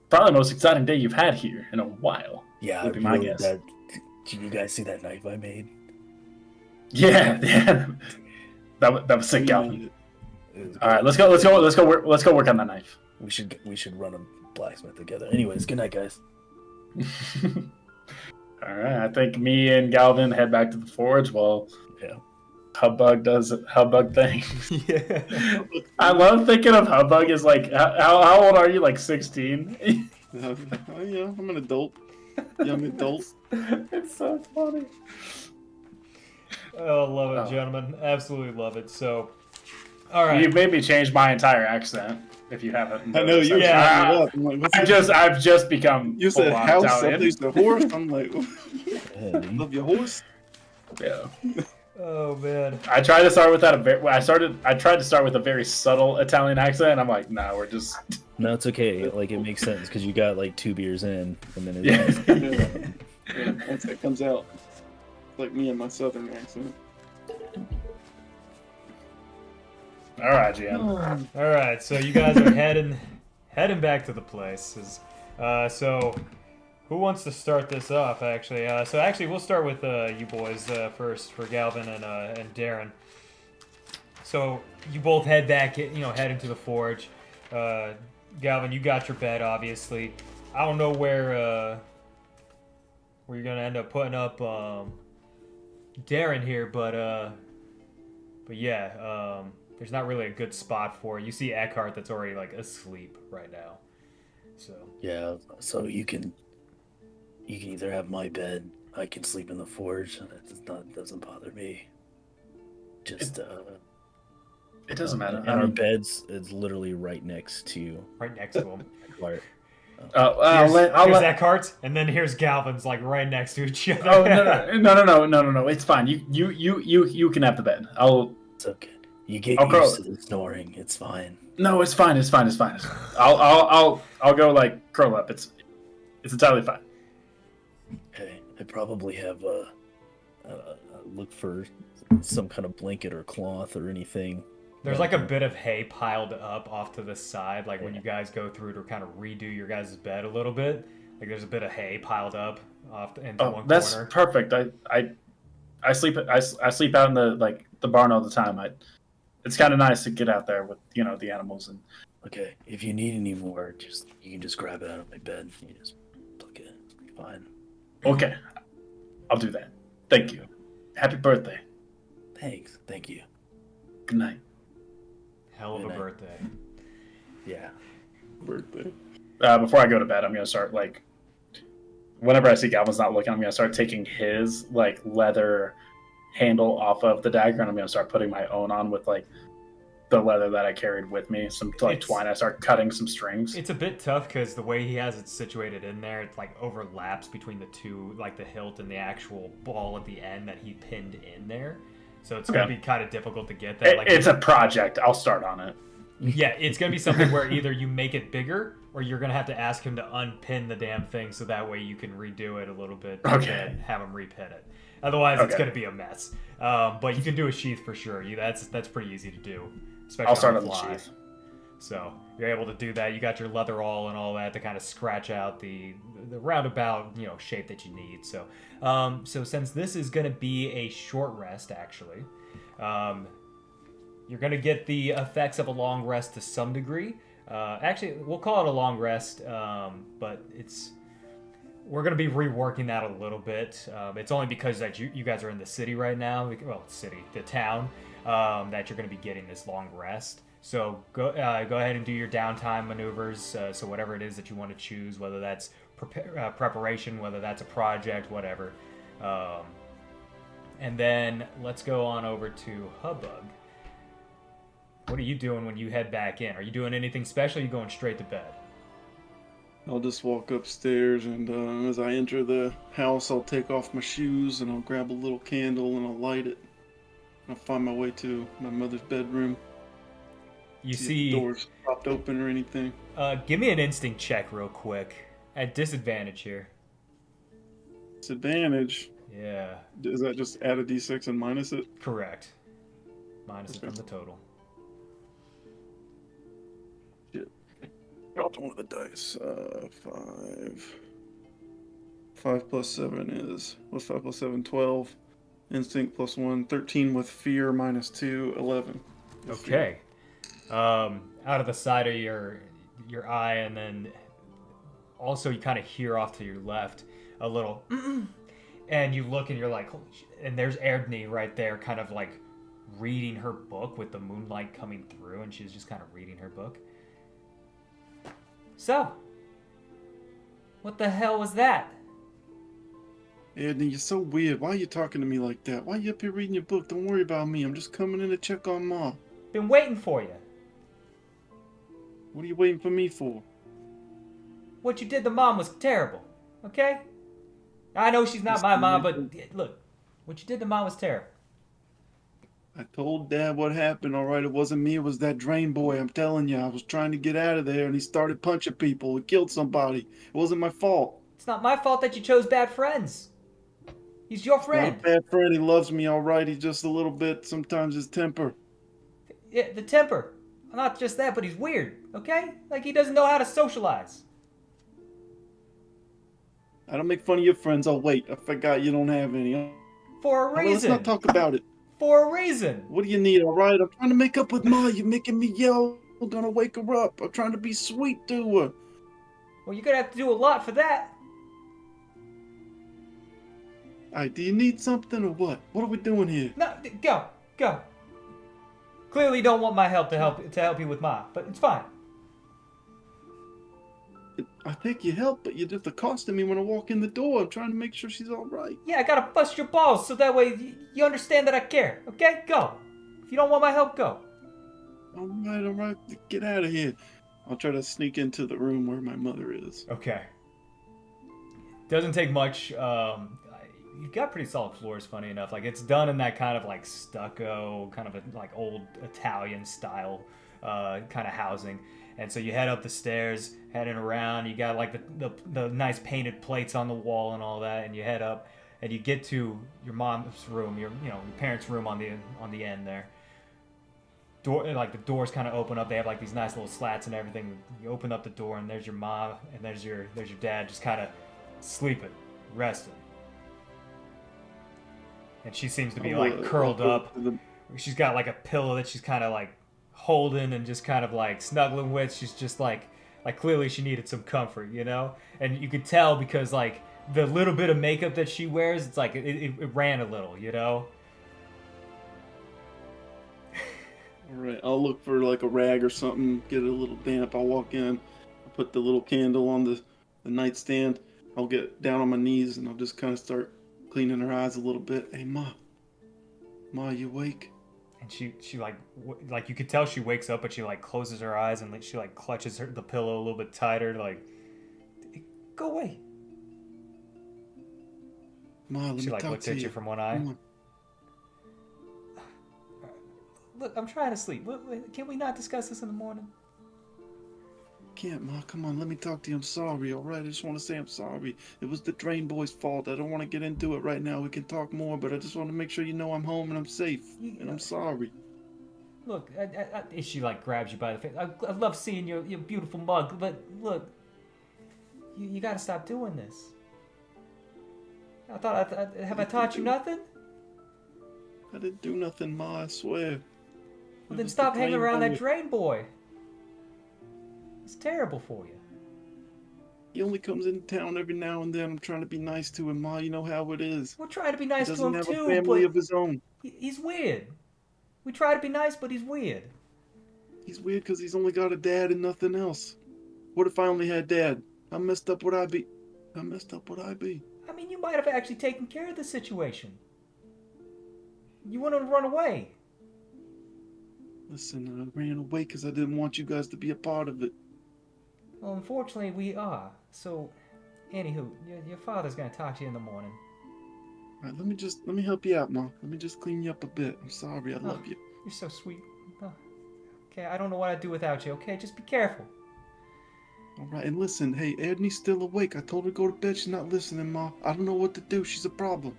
Probably the most exciting day you've had here in a while. Yeah, would be my guess. Did you guys see that knife I made? Yeah. That was sick, Ghelfi. All right, let's go work on that knife. We should run a blacksmith together. Anyways, good night, guys. All right, I think me and Galvin head back to the forge while Hubbug does Hubbug thing. Yeah. I love thinking of Hubbug as like, how old are you? Like 16? Oh, yeah, I'm an adult. Young adult. It's so funny. Oh, love it, gentlemen. Absolutely love it. So, all right. You made me change my entire accent. If you haven't, I know you. Yeah. Up. I'm like, I've just become. You said house. Italian. I think the horse. I'm like, love your horse. Yeah. Oh man. I tried to start with that. I tried to start with a very subtle Italian accent. And I'm like, nah, we're just. No, it's okay. Like, it makes sense because you got like 2 beers in, and then Yeah, once that comes out, it's like me and my southern accent. All right, GM. All right. So you guys are heading back to the place. So who wants to start this off? Actually, we'll start with you boys first for Galvin and Darren. So you both head back, head into the forge. Galvin, you got your bed, obviously. I don't know where you're gonna end up putting up Darren here, but yeah, there's not really a good spot for it. You see Eckhart that's already like asleep right now. So yeah, so you can either have my bed. I can sleep in the forge. It doesn't bother me. Just it doesn't matter. And our beds is literally right next to him. Eckhart. Here's Eckhart, and then here's Galvin's like right next to each other. Oh no! It's fine. You can have the bed. It's okay. You get used to the snoring. It's fine. No, it's fine. I'll go like curl up. It's entirely fine. Okay, I probably have look for some kind of blanket or cloth or anything. There's like a bit of hay piled up off to the side, like when you guys go through to kind of redo your guys' bed a little bit. Like there's a bit of hay piled up off into one corner. That's perfect. I sleep out in the barn all the time. It's kind of nice to get out there with the animals and. Okay, if you need any more, you can just grab it out of my bed. You just pluck it. It'll be fine. Okay, I'll do that. Thank you. Happy birthday. Thanks. Thank you. Good night. Hell of a birthday. Yeah. Birthday. Before I go to bed, I'm gonna start whenever I see Galvin's not looking, I'm gonna start taking his leather handle off of the dagger, and I'm gonna start putting my own on with the leather that I carried with me. Some twine. I start cutting some strings. It's a bit tough because the way he has it situated in there, it overlaps between the two, the hilt and the actual ball at the end that he pinned in there. So it's going to be kind of difficult to get that. It's a project. I'll start on it. Yeah, it's going to be something where either you make it bigger or you're going to have to ask him to unpin the damn thing so that way you can redo it a little bit and have him repin it. Otherwise, it's going to be a mess. But you can do a sheath for sure. That's pretty easy to do. Especially I'll start on the sheath. So you're able to do that. You got your leather awl and all that to kind of scratch out the roundabout shape that you need. So so since this is going to be a short rest, actually, you're going to get the effects of a long rest to some degree. Actually, we'll call it a long rest, but we're going to be reworking that a little bit. It's only because that you guys are in the city right now. Well, the town, that you're going to be getting this long rest. So go ahead and do your downtime maneuvers. So whatever it is that you want to choose, whether that's preparation, whether that's a project, whatever. And then let's go on over to Hubbug. What are you doing when you head back in? Are you doing anything special? Or are you going straight to bed? I'll just walk upstairs, and as I enter the house, I'll take off my shoes and I'll grab a little candle and I'll light it. I'll find my way to my mother's bedroom. You See if see, the door's propped open or anything. give me an instinct check real quick. At disadvantage here. Disadvantage. Yeah, Is that just add a d6 and minus it? correct. Minus it Okay. from the total. Shit. Got one of the dice. 5. 5 plus 7 is... What's 5 plus 7? 12. Instinct plus 1. 13 with fear minus 2. 11. with fear. Okay. Out of the side of your eye, and then also you kind of hear off to your left a little, and you look and you're like, holy shit. And there's Erdney right there, kind of like reading her book with the moonlight coming through, and she's just kind of reading her book. So, what the hell was that? Edney, you're so weird. Why are you talking to me like that? Why are you up here reading your book? Don't worry about me. I'm just coming in to check on Ma. Been waiting for you. What are you waiting for me for? What you did to Mom was terrible, okay? I know she's not my mom, but look, what you did to Mom was terrible. I told Dad what happened, alright? It wasn't me, it was that drain boy. I'm telling you, I was trying to get out of there and he started punching people. He killed somebody. It wasn't my fault. It's not my fault that you chose bad friends. He's your Not friend. a bad friend. He loves me, alright? He's just a little bit, sometimes his temper. Yeah, the temper. Not just that, but he's weird, okay? Like he doesn't know how to socialize. I don't make fun of your friends. Oh, wait, I forgot you don't have any. For a Alright, let's reason. not talk about it. For a reason. What do you need, alright? I'm trying to make up with Ma. You're making me yell. I'm gonna wake her up. I'm trying to be sweet to her. Well, you're gonna have to do a lot for that. Alright, do you need something or what? What are we doing here? No, go. Clearly, you don't want my help to help you with Ma, but it's fine. I think you help, but you're just accosting me when I walk in the door. I'm trying to make sure she's alright. Yeah, I gotta bust your balls so that way you understand that I care. Okay, go. If you don't want my help, go. Alright, get out of here. I'll try to sneak into the room where my mother is. Okay. Doesn't take much. You've got pretty solid floors, funny enough. Like it's done in that kind of like stucco, kind of a, like old Italian style kind of housing. And so you head up the stairs, heading around. You got like the nice painted plates on the wall and all that, and you head up, and you get to your mom's room, your parents' room on the end there. The doors kind of open up. They have like these nice little slats and everything. You open up the door, and there's your mom, and there's your dad, just kind of sleeping, resting. And she seems to be like curled up. She's got like a pillow that she's kind of like holding and just kind of like snuggling with. She's just like clearly she needed some comfort, And you could tell because like the little bit of makeup that she wears, it's like it ran a little, Alright, I'll look for like a rag or something, get it a little damp. I'll walk in, I'll put the little candle on the nightstand. I'll get down on my knees and I'll just kind of start cleaning her eyes a little bit. Hey, Ma, you awake? And she like you could tell she wakes up, but she like closes her eyes and like she like clutches the pillow a little bit tighter, like go away. Ma, let she me like talk looks to at you you from one eye. Come on. Look, I'm trying to sleep. Can we not discuss this in the morning? Can't, Ma. Come on, let me talk to you. I'm sorry, alright? I just want to say I'm sorry. It was the drain boy's fault. I don't want to get into it right now. We can talk more, but I just want to make sure you know I'm home and I'm safe. And I'm sorry. Look, she like grabs you by the face. I love seeing your beautiful mug, but look, you got to stop doing this. I thought, have I taught you nothing? I didn't do nothing, Ma, I swear. Well, then stop hanging around that drain boy. It's terrible for you. He only comes in town every now and then. I'm trying to be nice to him, Ma. You know how it is. We're trying to be nice to him too, He doesn't have a family of his own. He's weird. We try to be nice, but he's weird. He's weird because he's only got a dad and nothing else. What if I only had Dad? How messed up would I be? I mean, you might have actually taken care of the situation. You wanted to run away. Listen, I ran away because I didn't want you guys to be a part of it. Well, unfortunately, we are. So, anywho, your father's going to talk to you in the morning. All right, let me help you out, Ma. Let me just clean you up a bit. I'm sorry. I love you. You're so sweet. Oh, okay, I don't know what I'd do without you. Okay, just be careful. All right, and listen, hey, Edney's still awake. I told her to go to bed. She's not listening, Ma. I don't know what to do. She's a problem.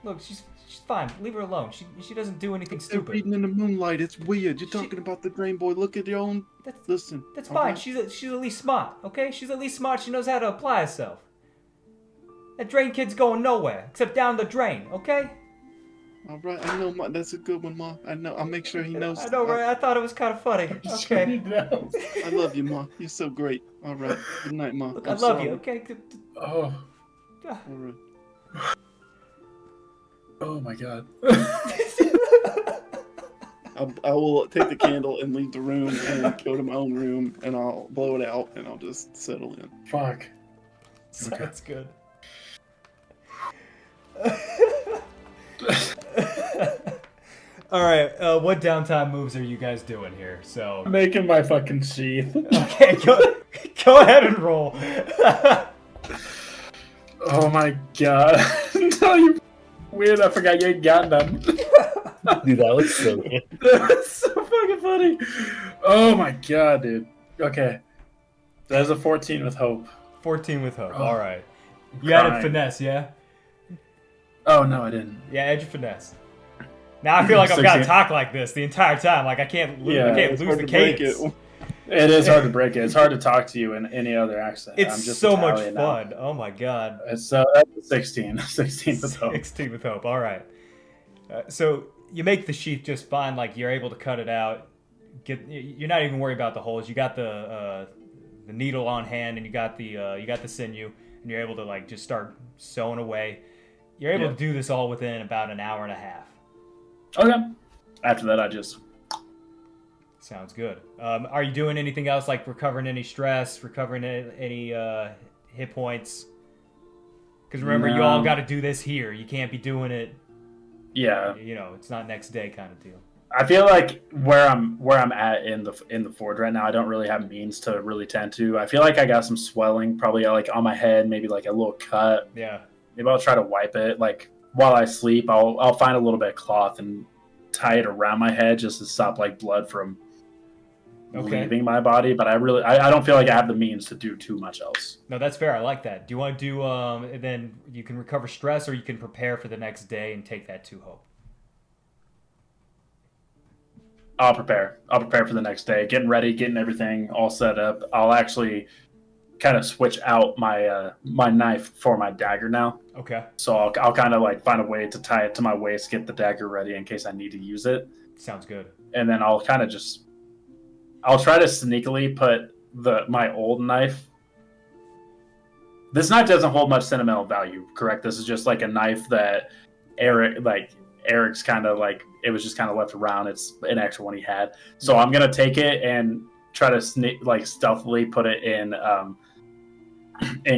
Look, she's fine. Leave her alone. She doesn't do anything They're stupid. reading in the moonlight. It's weird. You're talking about the drain boy. Look at your own. Listen. That's all fine. right? She's at least smart. Okay, she's at least smart. She knows how to apply herself. That drain kid's going nowhere except down the drain. Okay. All right, I know, Ma. That's a good one, Ma. I know. I'll make sure he knows. I know, right? I thought it was kind of funny. Okay. I love you, Ma. You're so great. All right. Good night, Ma. Look, I'm I love sorry. you. Okay. Oh. All right. Oh my god. I will take the candle and leave the room and go to my own room, and I'll blow it out, and I'll just settle in. Fuck. Sounds good. All right. What downtime moves are you guys doing here? So Making my fucking sheath. okay, go ahead and roll. Oh my god. No, you weird. I forgot you ain't got none. Dude, that was so good. That's so fucking funny. Oh my god, dude. Okay. That's a 14 with hope. 14 with hope. Oh, All right. You added crying. finesse, yeah? Oh no, I didn't. Yeah, add your finesse. Now I feel like I've got to 16. talk like this the entire time. Like I can't lose, Yeah, I can't It's lose hard the to break cadence. it. It is hard to break it. It's hard to talk to you in any other accent. It's I'm just so much Italian now. fun. Oh my god. So that's a 16. 16 with hope. 16 with hope. All right. So you make the sheath just fine. Like you're able to cut it out. You're not even worried about the holes. You got the needle on hand, and you got the sinew, and you're able to like just start sewing away. You're able to do this all within about an hour and a half. Okay. After that, I just... Sounds good. Are you doing anything else, like recovering any stress, recovering any hit points? Because remember, you all got to do this here. You can't be doing it. Yeah. You know, it's not next day kind of deal. I feel like where I'm at in the forge right now, I don't really have means to really tend to. I feel like I got some swelling, probably like on my head, maybe like a little cut. Yeah. Maybe I'll try to wipe it. Like while I sleep, I'll find a little bit of cloth and tie it around my head just to stop like blood from leaving my body. But I don't feel like I have the means to do too much else. No, that's fair. I like that. Do you want to do and then you can recover stress, or you can prepare for the next day and take that to hope? I'll prepare for the next day, getting ready, getting everything all set up. I'll actually kind of switch out my my knife for my dagger now. Okay. So I'll kind of like find a way to tie it to my waist, get the dagger ready in case I need to use it. Sounds good. And then I'll try to sneakily put my old knife. This knife doesn't hold much sentimental value, correct? This is just like a knife that Eric's kind of like, it was just kind of left around. It's an extra one he had. So I'm going to take it and try to stealthily put it in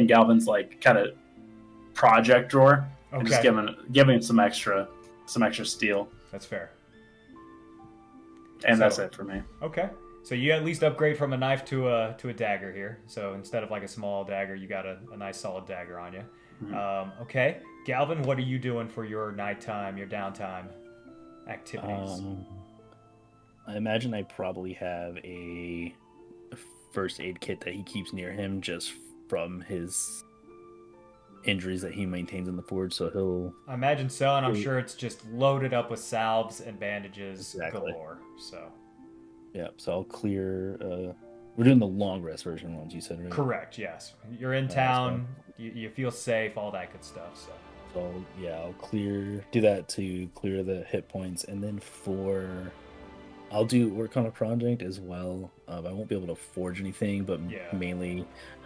Galvin's like kind of project drawer. Okay. And just giving some extra steel. That's fair. And that's it for me. Okay. So you at least upgrade from a knife to a dagger here. So instead of like a small dagger, you got a nice solid dagger on you. Mm-hmm. Okay. Galvin, what are you doing for your nighttime, your downtime activities? I imagine I probably have a first aid kit that he keeps near him just from his injuries that he maintains in the forge, so he'll... I imagine so, and I'm sure it's just loaded up with salves and bandages galore, so... Yeah, so I'll clear... we're doing the long rest version ones, you said, right? Correct, yes. You're in town, you feel safe, all that good stuff, so... So, yeah, I'll do that to clear the hit points, and then I'll do work on a project as well. I won't be able to forge anything, but mainly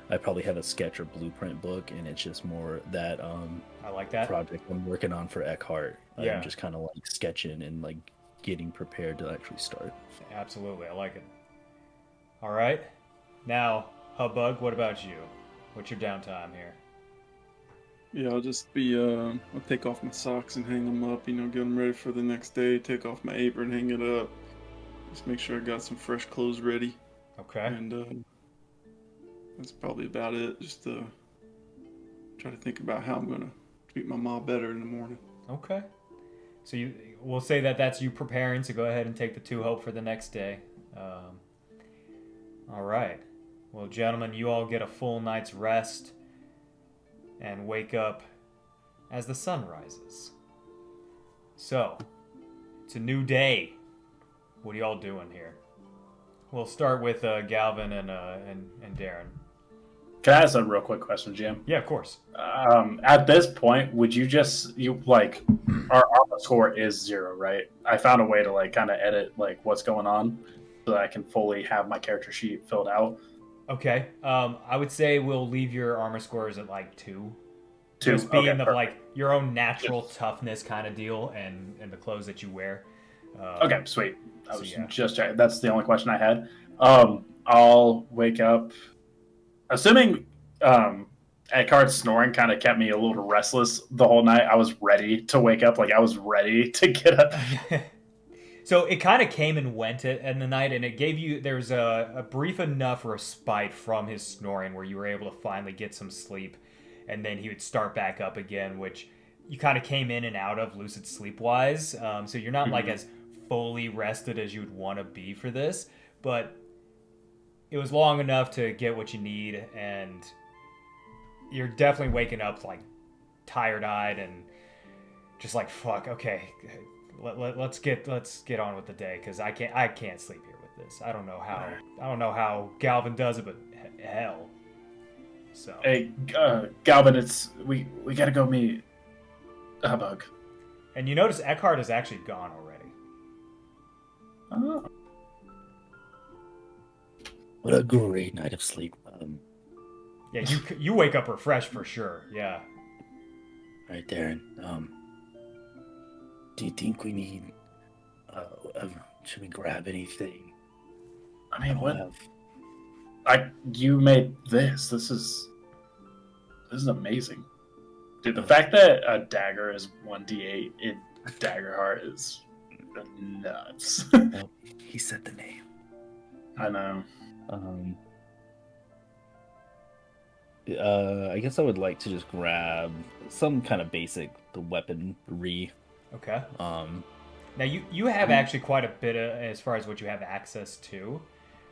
I probably have a sketch or blueprint book, and it's just more that I like that project I'm working on for Eckhart. Yeah. I'm just kind of like sketching and like getting prepared to actually start. Absolutely, I like it. All right, now Hubbug, what about you? What's your downtime here? Yeah, I'll just be, I'll take off my socks and hang them up, get them ready for the next day, take off my apron, hang it up, just make sure I got some fresh clothes ready. Okay. And that's probably about it, just to try to think about how I'm going to treat my mom better in the morning. Okay. So we'll say that that's you preparing to go ahead and take the 2 hope for the next day. All right. Well, gentlemen, you all get a full night's rest and wake up as the sun rises. So, it's a new day. What are y'all doing here? We'll start with Galvin and Darren. Can I ask a real quick question, Jim? Yeah, of course. At this point, would you our armor score is 0, right? I found a way to like kind of edit like what's going on so that I can fully have my character sheet filled out. Okay. I would say we'll leave your armor scores at like 2. 2. Just being okay, of like your own natural toughness kind of deal and the clothes that you wear. Okay, sweet. I was just checking. That's the only question I had. I'll wake up. Assuming Eckhart's snoring kind of kept me a little restless the whole night. I was ready to wake up. Like I was ready to get up. So it kind of came and went in the night, and it gave you, there's a brief enough respite from his snoring where you were able to finally get some sleep, and then he would start back up again, which you kind of came in and out of lucid sleep-wise. So you're not like as fully rested as you would want to be for this, but it was long enough to get what you need, and you're definitely waking up like tired-eyed and just like, fuck, okay. Let's get on with the day, because I can't sleep here with this. I don't know how Galvin does it, but hell. So hey, Galvin, we gotta go meet Hubbug. And you notice Eckhart is actually gone already. Oh. What a great night of sleep. Yeah, you wake up refreshed for sure. Yeah. All right, Darren. Do you think we need? Should we grab anything? I mean, what? You made this. This is amazing, dude. The fact that a dagger is 1d8 in Daggerheart is nuts. Well, he said the name. I know. I guess I would like to just grab some kind of basic weaponry. Okay. Now you have actually quite a bit as far as what you have access to,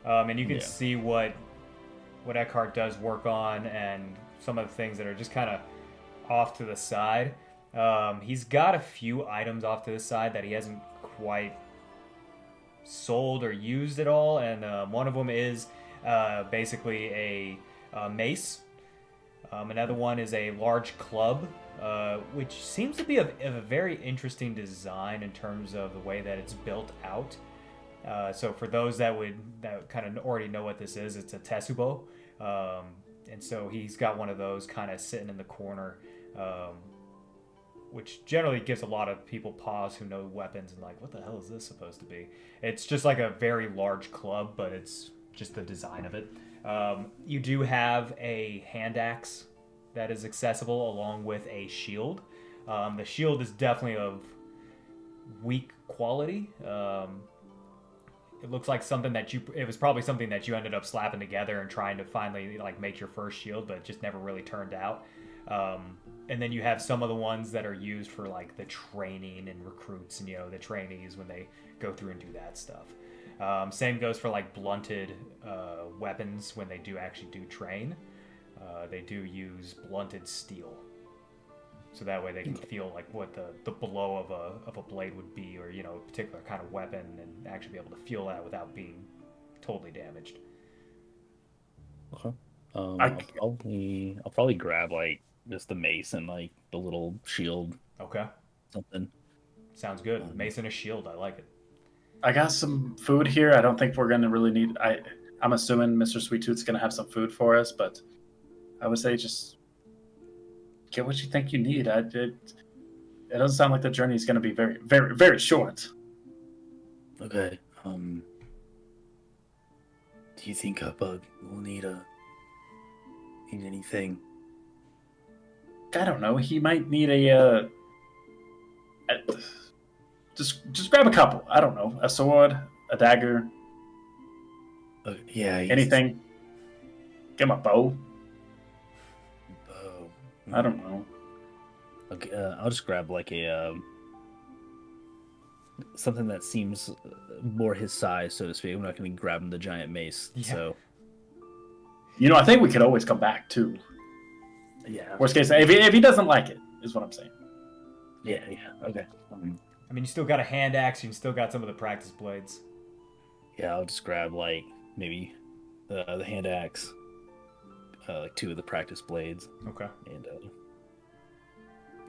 and you can see what Eckhart does work on, and some of the things that are just kind of off to the side. He's got a few items off to the side that he hasn't quite sold or used at all, and one of them is basically a mace. Another one is a large club, which seems to be of a very interesting design in terms of the way that it's built out. So for those that kind of already know what this is, it's a tesubo. And so he's got one of those kind of sitting in the corner, which generally gives a lot of people pause who know weapons and like, what the hell is this supposed to be? It's just like a very large club, but it's just the design of it. You do have a hand axe that is accessible along with a shield. The shield is definitely of weak quality. It looks like something that it was probably something that you ended up slapping together and trying to finally like make your first shield, but it just never really turned out. And then you have some of the ones that are used for like the training and recruits and, the trainees when they go through and do that stuff. Same goes for like blunted weapons when they do actually train. They do use blunted steel, so that way they can feel like what the blow of a blade would be, or a particular kind of weapon, and actually be able to feel that without being totally damaged. Okay. I'll probably grab like just the mace and like the little shield. Okay. Something. Sounds good. Mace and a shield. I like it. I got some food here. I don't think we're gonna really need. I'm assuming Mr. Sweet Tooth's gonna have some food for us, but I would say just get what you think you need. It doesn't sound like the journey is gonna be very, very, very short. Okay. Do you think Hubbug will need anything? I don't know. He might need just grab a couple. I don't know. A sword, a dagger. Yeah. Anything. Get him a bow. Bow. I don't know. Okay, I'll just grab like a something that seems more his size, so to speak. I'm not going to grab him the giant mace. Yeah. So I think we could always come back too. yeah. Worst case, if he doesn't like it, is what I'm saying. Yeah. Okay. I mean, you still got a hand axe. You still got some of the practice blades. Yeah, I'll just grab like maybe the hand axe, like 2 of the practice blades. Okay. And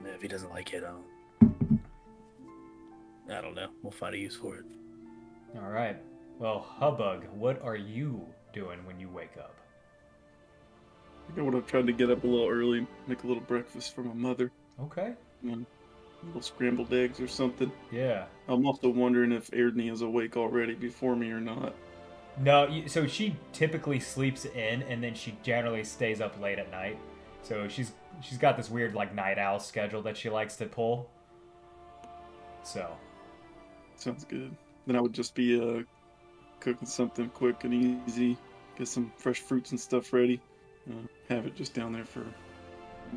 if he doesn't like it, I don't know. We'll find a use for it. All right. Well, Hubbug, what are you doing when you wake up? I think I would have tried to get up a little early, make a little breakfast for my mother. Okay. Little scrambled eggs or something. Yeah. I'm also wondering if Erdney is awake already before me or not. No, so she typically sleeps in, and then she generally stays up late at night. So she's got this weird like night owl schedule that she likes to pull. So. Sounds good. Then I would just be cooking something quick and easy. Get some fresh fruits and stuff ready. Have it just down there for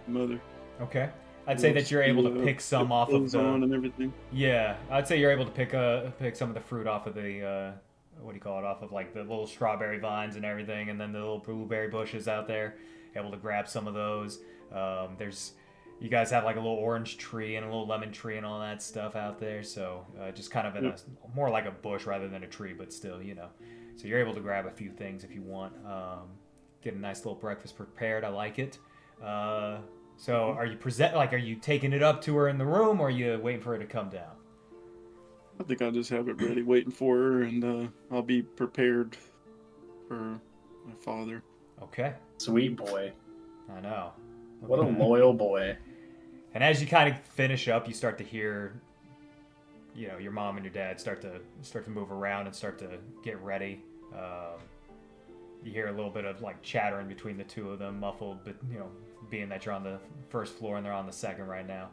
mother. Okay. I'd say that you're able to pick some off of the on and everything. Yeah, I'd say you're able to pick some of the fruit off of the what do you call it? Off of like the little strawberry vines and everything, and then the little blueberry bushes out there. Able to grab some of those. You guys have like a little orange tree and a little lemon tree and all that stuff out there. So just kind of in a more like a bush rather than a tree, but still, So you're able to grab a few things if you want. Get a nice little breakfast prepared. I like it. So are you taking it up to her in the room, or are you waiting for her to come down? I think I'll just have it ready, waiting for her, and I'll be prepared for my father. Okay. Sweet boy. I know. What a loyal boy. And as you kind of finish up, you start to hear, your mom and your dad start to move around and start to get ready. You hear a little bit of like chattering between the two of them, muffled, but being that you're on the first floor and they're on the second right now.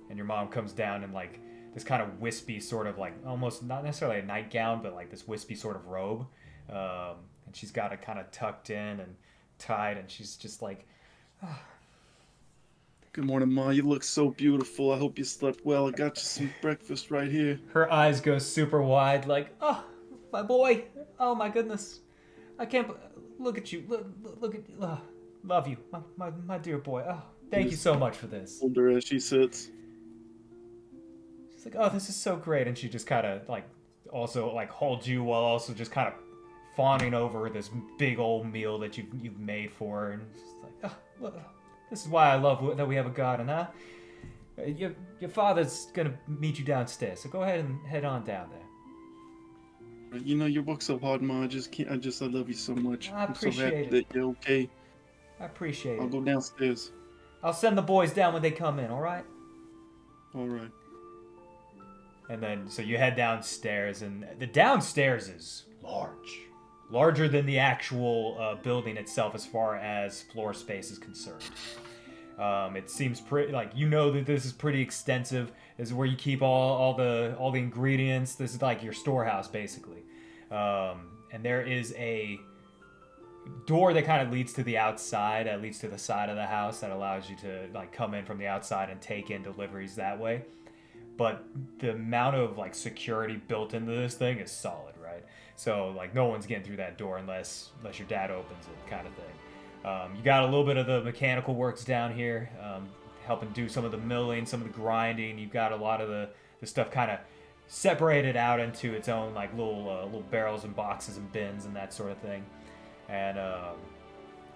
And your mom comes down in like this kind of wispy sort of like almost not necessarily a nightgown, but like this wispy sort of robe. And she's got it kind of tucked in and tied, and she's just like, Good morning, Ma. You look so beautiful. I hope you slept well. I got you some breakfast right here. Her eyes go super wide, like, oh, my boy. Oh, my goodness. I can't... Look at you. Look at... love you. My dear boy. Oh, thank you so much for this. Hold her as she sits. She's like, oh, this is so great. And she just kind of, like, also, like, holds you while also just kind of fawning over this big old meal that you've made for her. And she's like, oh, look, this is why I love that we have a garden, huh? Your father's going to meet you downstairs, so go ahead and head on down there. You work so hard, Ma. I love you so much. I appreciate I'm so happy that you're okay. I appreciate it. I'll go downstairs. I'll send the boys down when they come in, all right? All right. And then, so you head downstairs, and the downstairs is large. Larger than the actual building itself as far as floor space is concerned. It seems pretty, like, that this is pretty extensive. This is where you keep all the ingredients. This is like your storehouse, basically. And there is a door that kind of leads to the outside, that leads to the side of the house, that allows you to like come in from the outside and take in deliveries that way. But the amount of like security built into this thing is solid, right? So like no one's getting through that door unless your dad opens it, kind of thing. You got a little bit of the mechanical works down here, helping do some of the milling, some of the grinding. You've got a lot of the stuff kind of separated out into its own like little barrels and boxes and bins and that sort of thing. And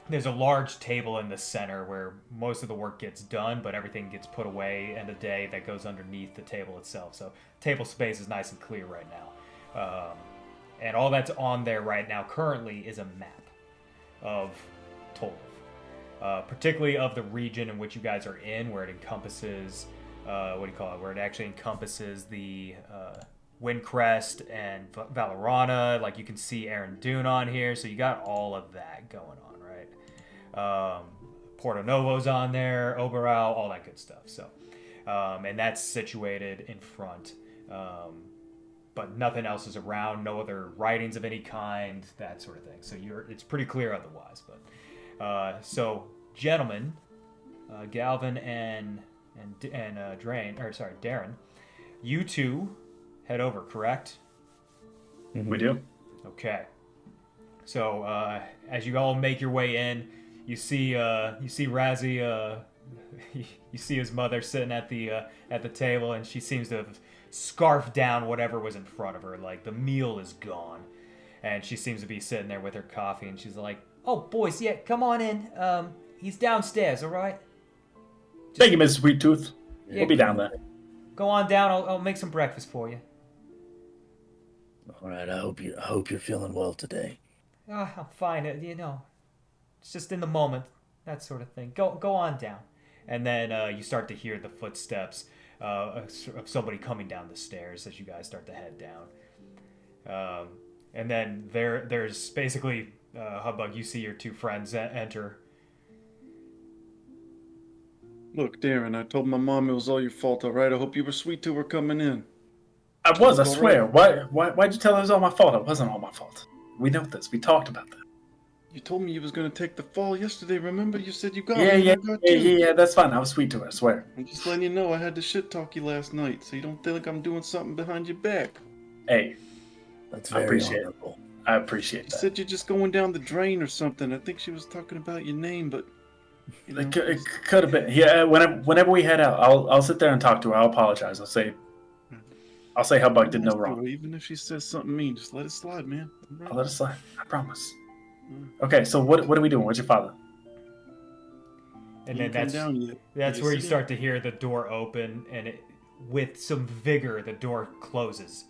there's a large table in the center where most of the work gets done, but everything gets put away end of day that goes underneath the table itself. So table space is nice and clear right now. And all that's on there right now currently is a map of Toldif, particularly of the region in which you guys are in, where it encompasses, where it actually encompasses the Windcrest and Valorana. Like you can see Aaron Dune on here, so you got all of that going on, right? Porto Novo's on there, Oberau, all that good stuff. So, and that's situated in front. But nothing else is around, no other writings of any kind, that sort of thing. So it's pretty clear otherwise. But so, gentlemen, Galvin and Darren, you two head over, correct? We do. Okay. So as you all make your way in, you see Razzie. You see his mother sitting at the table, and she seems to have scarfed down whatever was in front of her. Like the meal is gone, and she seems to be sitting there with her coffee. And she's like, "Oh, boys, yeah, come on in. He's downstairs, all right." Thank you, Mrs. Sweet Tooth. Yeah, We'll be down there. Go on down. I'll make some breakfast for you. All right. I hope you're feeling well today. I'm fine. It's just in the moment, that sort of thing. Go on down. And then you start to hear the footsteps of somebody coming down the stairs as you guys start to head down. And then there's basically Hubbub. You see your two friends enter. Look, Darren, I told my mom it was all your fault, all right? I hope you were sweet to her coming in. I was, I swear. Why'd you tell her it was all my fault? It wasn't all my fault. We know this. We talked about that. You told me you was going to take the fall yesterday, remember? You said you got me. Yeah, that's fine. I was sweet to her, I swear. I'm just letting you know I had to shit talk you last night, so you don't think I'm doing something behind your back. Hey, That's very honorable. I appreciate You that. said you're just going down the drain or something. I think she was talking about your name, but... You know, It could have been. Yeah, whenever we head out, I'll sit there and talk to her. I'll apologize. I'll say Hubbub did no wrong. Even if she says something mean, just let it slide, man. I'll let it slide. I promise. Okay, so what are we doing? Where's your father? And then that's where you start to hear the door open, and with some vigor, the door closes,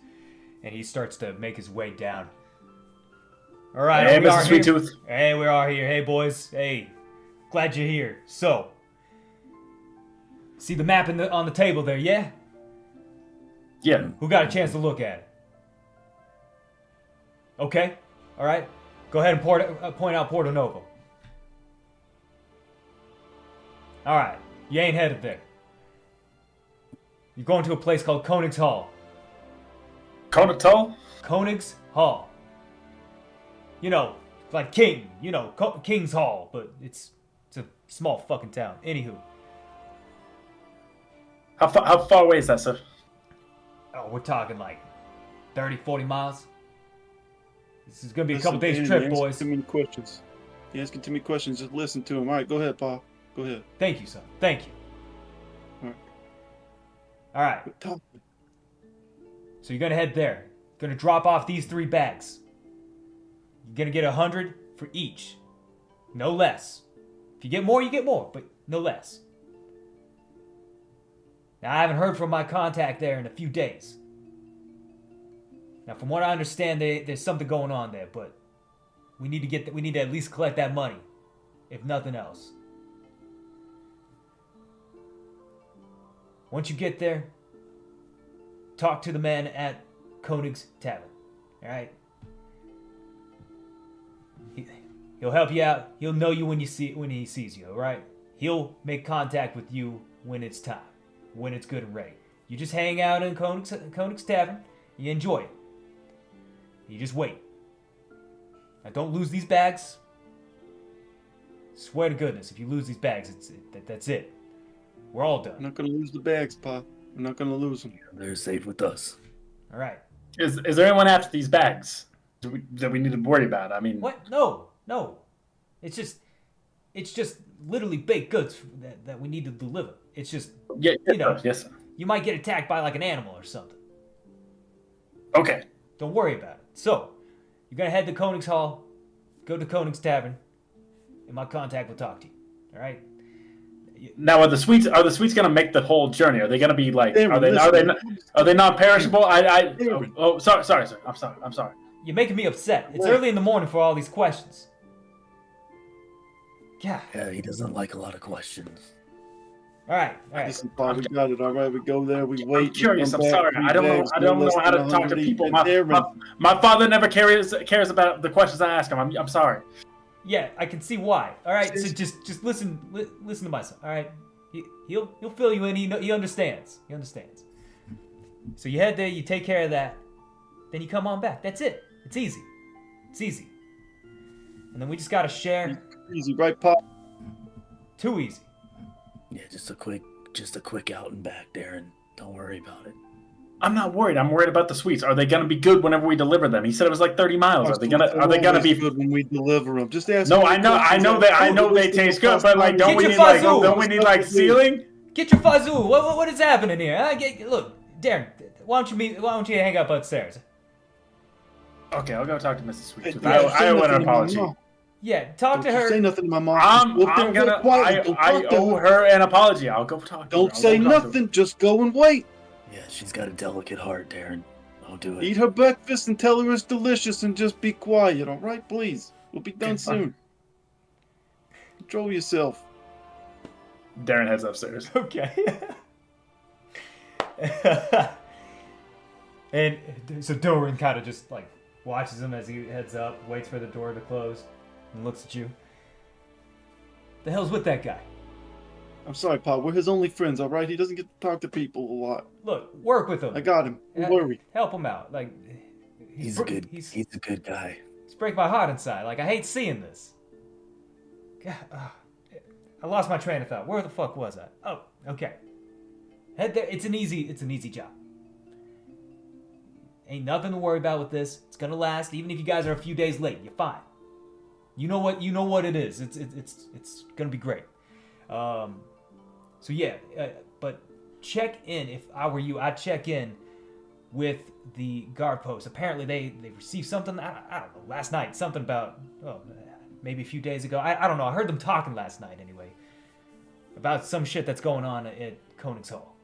and he starts to make his way down. All right, hey, Mr. Sweet Tooth. Hey, we are here. Hey, boys. Hey, glad you're here. So, see the map on the table there, yeah? Yeah. Who got a chance to look at it? Okay. All right. Go ahead and point out Porto Novo. All right. You ain't headed there. You're going to a place called Koenig's Hall. Koenig's? Koenig's Hall. You know, like King. You know, King's Hall, but it's a small fucking town. Anywho. How far away is that, sir? Oh, we're talking like 30, 40 miles. This is going to be a couple days trip, boys. Too many questions. You're asking too many questions. Just listen to him. All right, go ahead, Pa. Go ahead. Thank you, son. Thank you. All right. So you're going to head there. Going to drop off these 3 bags. You're going to get 100 for each. No less. If you get more, you get more, but no less. Now, I haven't heard from my contact there in a few days. Now, from what I understand, there's something going on there, but we need to at least collect that money, if nothing else. Once you get there, talk to the man at Koenig's Tavern. All right. He'll help you out. He'll know you when he sees you. All right. He'll make contact with you when it's time, when it's good and ready. You just hang out in Koenig's Tavern. You enjoy it. You just wait. Now don't lose these bags. Swear to goodness, if you lose these bags, that's it. We're all done. I'm not gonna lose the bags, Pa. I'm not gonna lose them. They're safe with us. All right. Is there anyone after these bags that we need to worry about? I mean, what? No. It's just literally baked goods that we need to deliver. It's just yes, sir. You might get attacked by like an animal or something. Okay. Don't worry about it. So, you're gonna head to Koenig's Hall, go to Koenig's Tavern, and my contact will talk to you. All right. Now, are the sweets gonna make the whole journey? Are they gonna be like? Are they non-perishable? Sorry, sir. I'm sorry. You're making me upset. It's early in the morning for all these questions. Yeah, he doesn't like a lot of questions. All right. Listen, Pa, we got it. All right, we go there. We wait. I'm curious. I'm sorry. I don't know how to talk to people. My father never cares about the questions I ask him. I'm sorry. Yeah, I can see why. All right, so just listen to my son. All right, he'll fill you in. He understands. He understands. So you head there, you take care of that, then you come on back. That's it. It's easy. And then we just gotta share. Easy, right, Pa? Too easy. Yeah, just a quick out and back, Darren. Don't worry about it. I'm not worried. I'm worried about the sweets. Are they gonna be good whenever we deliver them? He said it was like 30 miles. Are they gonna be good when we deliver them? Just ask. No, I know they taste good, but like, don't we need like sealing? Get your fazoo. What is happening here? Look, Darren, why don't you hang up upstairs? Okay, I'll go talk to Mrs. Sweet Tooth. Hey, I owe an apology. Yeah, talk to her. Say nothing to my mom. I owe her an apology. I'll go talk to her. Don't say nothing. Just go and wait. Yeah, she's got a delicate heart, Darren. I'll do it. Eat her breakfast and tell her it's delicious and just be quiet, all right? Please. We'll be done soon. Control yourself. Darren heads upstairs. Okay. And so Doran kind of just like watches him as he heads up, waits for the door to close, and looks at you. The hell's with that guy? I'm sorry, Pa. We're his only friends, all right? He doesn't get to talk to people a lot. Look, work with him. I got him. Don't worry. Help him out. Like, He's a good guy. It's break my heart inside. Like, I hate seeing this. God, I lost my train of thought. Where the fuck was I? Oh, okay. Head there. It's an easy job. Ain't nothing to worry about with this. It's gonna last. Even if you guys are a few days late, you're fine. You know what it is. It's gonna be great. So yeah, but check in. If I were you, I'd check in with the guard post. Apparently they received something. I don't know. Last night, something about maybe a few days ago. I don't know. I heard them talking last night anyway about some shit that's going on at Koenig's Hall.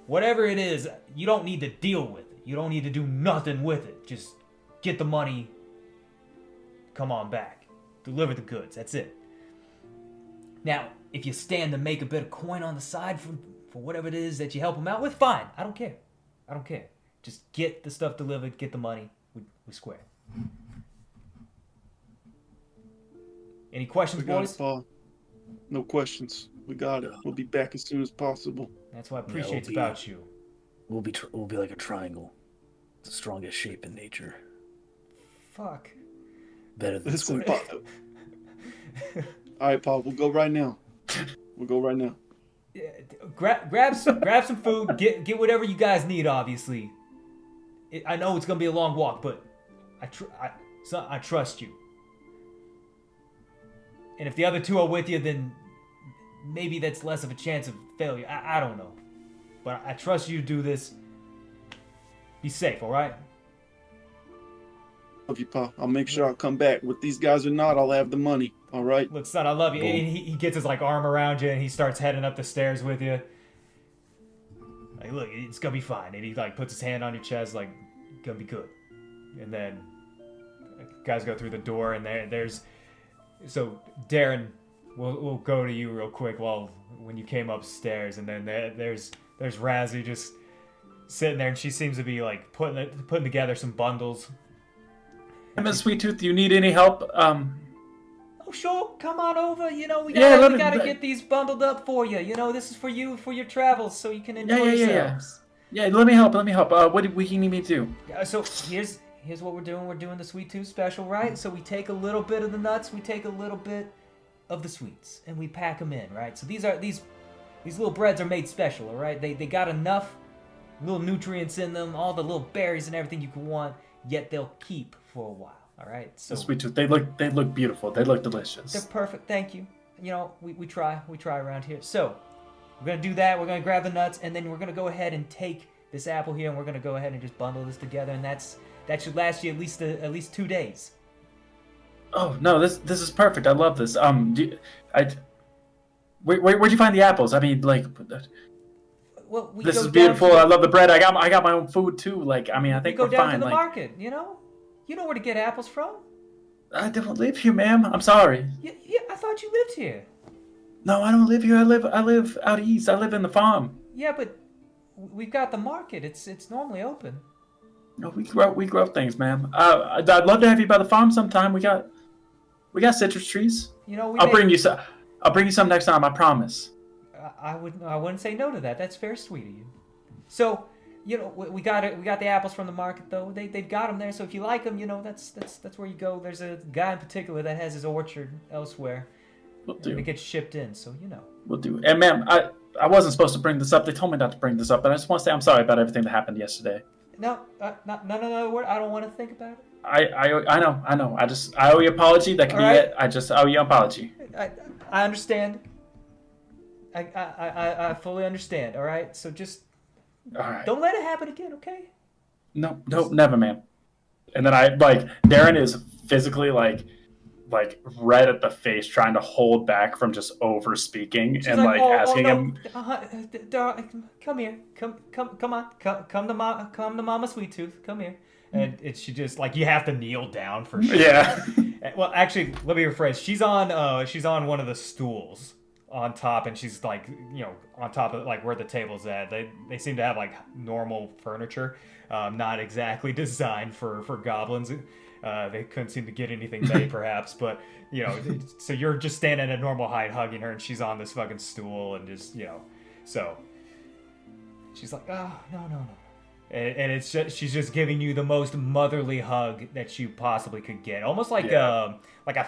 Whatever it is, you don't need to deal with it. You don't need to do nothing with it. Just get the money. Come on back. Deliver the goods. That's it. Now, if you stand to make a bit of coin on the side for whatever it is that you help them out with, fine. I don't care. Just get the stuff delivered, get the money. We square. Any questions, boys? No questions. We got it. We'll be back as soon as possible. That's what I appreciate about you. We'll be like a triangle. It's the strongest shape in nature. Fuck. Better than Listen, Pa. All right, Pa. We'll go right now. Yeah, grab some food. Get whatever you guys need. Obviously, I know it's gonna be a long walk, but I trust you. And if the other two are with you, then maybe that's less of a chance of failure. I don't know. But I trust you to do this. Be safe, all right? Love you, Pa. I'll make sure I'll come back. With these guys or not, I'll have the money. All right? Look, son, I love you. And he gets his arm around you and he starts heading up the stairs with you. Like, look, it's gonna be fine. And he puts his hand on your chest, gonna be good. And then guys go through the door and there's. So Darren, we'll go to you real quick when you came upstairs, and then there's Razzie just sitting there, and she seems to be putting together some bundles. Miss Sweet Tooth, do you need any help? Oh sure, come on over. We gotta get these bundled up for you. This is for you for your travels, so you can enjoy yourselves. Yeah, let me help. What do you need me to do? So here's what we're doing. We're doing the Sweet Tooth special, right? So we take a little bit of the nuts, we take a little bit of the sweets, and we pack them in, right? So these little breads are made special, all right? They got enough little nutrients in them, all the little berries and everything you can want, yet they'll keep for a while, all right? So Sweet Tooth, they look beautiful. They look delicious. They're perfect. Thank you. We try around here. So we're gonna do that. We're gonna grab the nuts, and then we're gonna go ahead and take this apple here, and we're gonna go ahead and just bundle this together, and that should last you at least 2 days. Oh no, this is perfect. I love this. Where'd you find the apples? I mean, Well, this is beautiful. I love the bread. I got my own food too. I think we're fine. We go down to the market. You know where to get apples from. I don't live here, ma'am. I'm sorry. Yeah, I thought you lived here. No, I don't live here. I live out east. I live in the farm. Yeah, but we've got the market. It's normally open. No, we grow things, ma'am. I'd love to have you by the farm sometime. We got citrus trees. I'll bring you some next time. I promise. I wouldn't say no to that. That's very sweet of you. So, we got the apples from the market though. They've got them there. So if you like them, that's where you go. There's a guy in particular that has his orchard elsewhere. We'll do. It gets shipped in, so you know. We'll do. And ma'am, I wasn't supposed to bring this up. They told me not to bring this up, but I just want to say I'm sorry about everything that happened yesterday. No, not another word. I don't want to think about it. I know. I owe you an apology. That can be it. I just owe you an apology. I understand. I fully understand. All right, so just don't let it happen again, okay? No, never, ma'am. And then Darren is physically like red at the face, trying to hold back from just over speaking and asking him. Come here, come on, come to Mama Sweet Tooth, come here. And she just you have to kneel down for sure. Yeah. Well, actually, let me rephrase. She's on one of the stools on top, and she's on top of where the table's at. They seem to have normal furniture, not exactly designed for goblins. They couldn't seem to get anything made, perhaps, but so you're just standing at normal height, hugging her, and she's on this fucking stool, and just so she's like, oh no. And it's she's just giving you the most motherly hug that you possibly could get, almost like a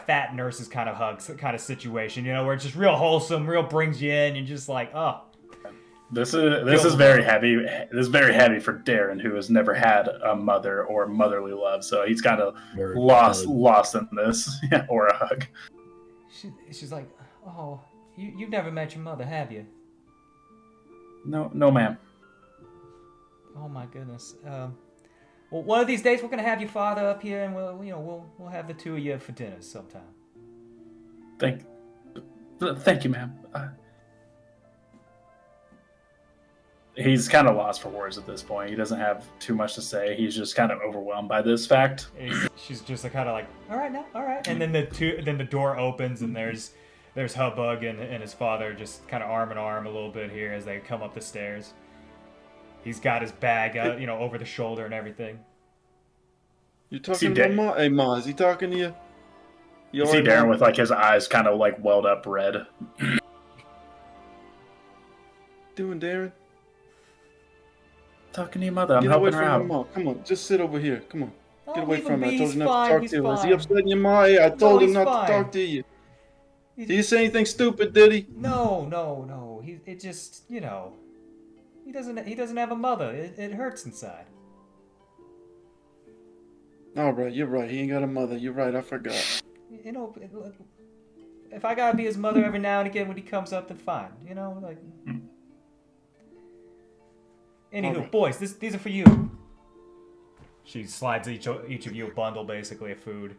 fat nurse's kind of hug kind of situation, where it's just real wholesome, real brings you in. You're just like, oh. This is very heavy. This is very heavy for Darren, who has never had a mother or motherly love, so he's kind of lost in this, or a hug. She's like, oh, you've never met your mother, have you? No, ma'am. Oh my goodness. Well, one of these days we're gonna have your father up here, and we'll have the two of you for dinner sometime. Thank you, ma'am. He's kind of lost for words at this point. He doesn't have too much to say. He's just kind of overwhelmed by this fact. She's just kind of like, all right now, all right. And then the door opens, and there's Hubbug and his father just kind of arm in arm a little bit here as they come up the stairs. He's got his bag, over the shoulder and everything. You talking to Ma? Hey, Ma, is he talking to you? You see Darren with his eyes kind of welled up red. Doing, Darren? Talking to your mother. I'm helping her out. Ma. Come on, just sit over here. Come on. Get away from her. I told you not to talk to her. Is he upsetting your Ma? I told him not to talk to you. Did he say anything stupid, did he? No. It just, He doesn't have a mother. It hurts inside. All right, you're right. He ain't got a mother. You're right. I forgot. If I gotta be his mother every now and again when he comes up, then fine. Anywho, right. Boys, these are for you. She slides each of you a bundle, basically, of food.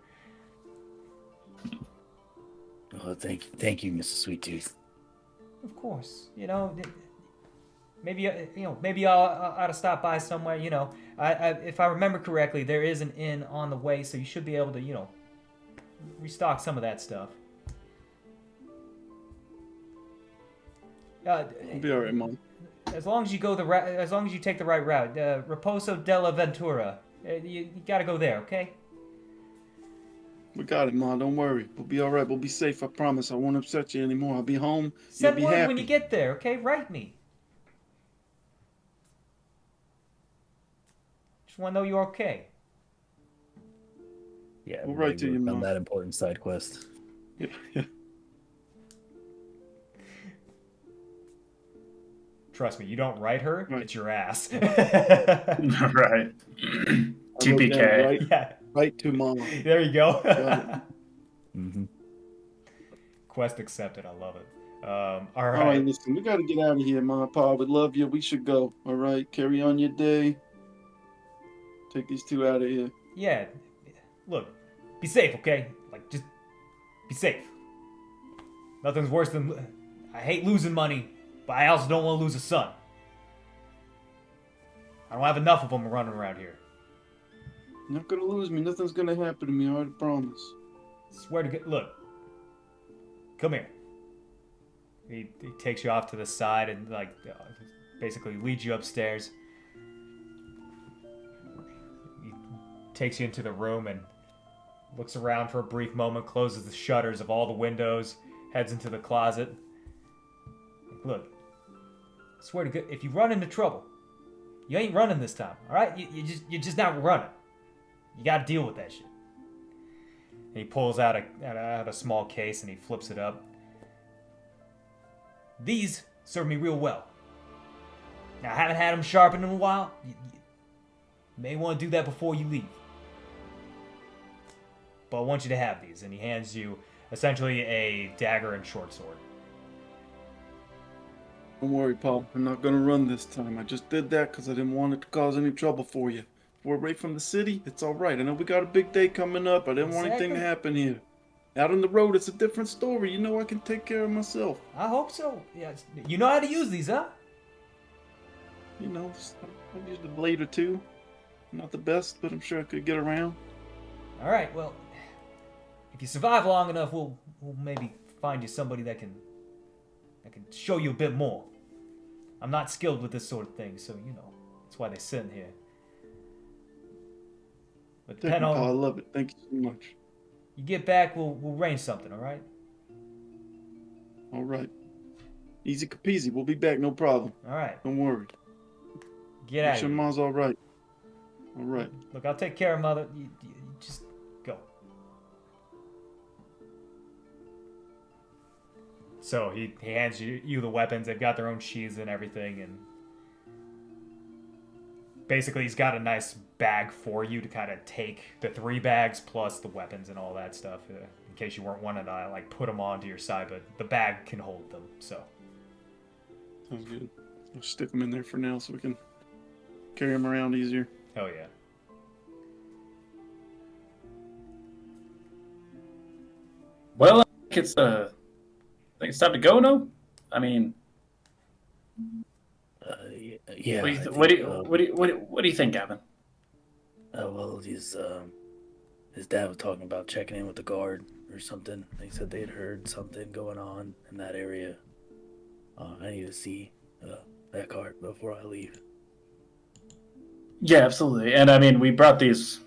Oh, thank you, Mrs. Sweet Tooth. Of course, maybe I'll ought to stop by somewhere. If I remember correctly, there is an inn on the way, so you should be able to, restock some of that stuff. I'll be all right, Mom. As long as you take the right route, Reposo della Ventura, you gotta go there, okay? We got it, Ma. Don't worry. We'll be all right. We'll be safe. I promise. I won't upset you anymore. I'll be home. Send You'll be happy when you get there, okay? Write me. Just want to know you're okay. Yeah, we'll write to you, on that important side quest. Yeah. Trust me, you don't write her, right. It's your ass. Right. TPK. Right, yeah. Right to Mom. There you go. Mm-hmm. Quest accepted. I love it. All right. All right, listen, we got to get out of here, Ma. Pa, we love you. We should go. All right, carry on your day. Take these two out of here. Yeah. Look, be safe, okay? Just be safe. Nothing's worse than... I hate losing money, but I also don't want to lose a son. I don't have enough of them running around here. You're not going to lose me. Nothing's going to happen to me, I promise. Swear to God. Look. Come here. He takes you off to the side and, basically leads you upstairs. He takes you into the room and looks around for a brief moment, closes the shutters of all the windows, heads into the closet. Look, I swear to God, if you run into trouble, you ain't running this time, all right? You're just not running. You got to deal with that shit. And he pulls out a small case and he flips it up. These serve me real well. Now, I haven't had them sharpened in a while. You may want to do that before you leave. But I want you to have these. And he hands you essentially a dagger and short sword. Don't worry, Paul. I'm not gonna run this time. I just did that because I didn't want it to cause any trouble for you. If we're away from the city, it's all right. I know we got a big day coming up. I didn't want anything to happen here. Out on the road, it's a different story. You know I can take care of myself. I hope so. Yeah, you know how to use these, huh? You know, I've used a blade or two. Not the best, but I'm sure I could get around. All right, well, if you survive long enough, we'll maybe find you somebody that can show you a bit more. I'm not skilled with this sort of thing, so you know that's why they send here. But Thank you, Paul. I love it. Thank you so much. You get back, we'll arrange something. All right. All right. Easy peasy. We'll be back. No problem. All right. Don't worry. Get out. Make sure Ma's all right. All right. Look, I'll take care of Mother. You just go. So he hands you the weapons. They've got their own sheaths and everything, and basically he's got a nice bag for you to kind of take the 3 bags plus the weapons and all that stuff. In case you weren't wanting to like put them onto your side, but the bag can hold them. So sounds good. I'll stick them in there for now so we can carry them around easier. Oh yeah. Well, I think it's time to go, no? I mean, yeah. What do you think, Gavin? Well, his dad was talking about checking in with the guard or something. They said they had heard something going on in that area. I need to see that cart before I leave. Yeah, absolutely. And I mean, we brought these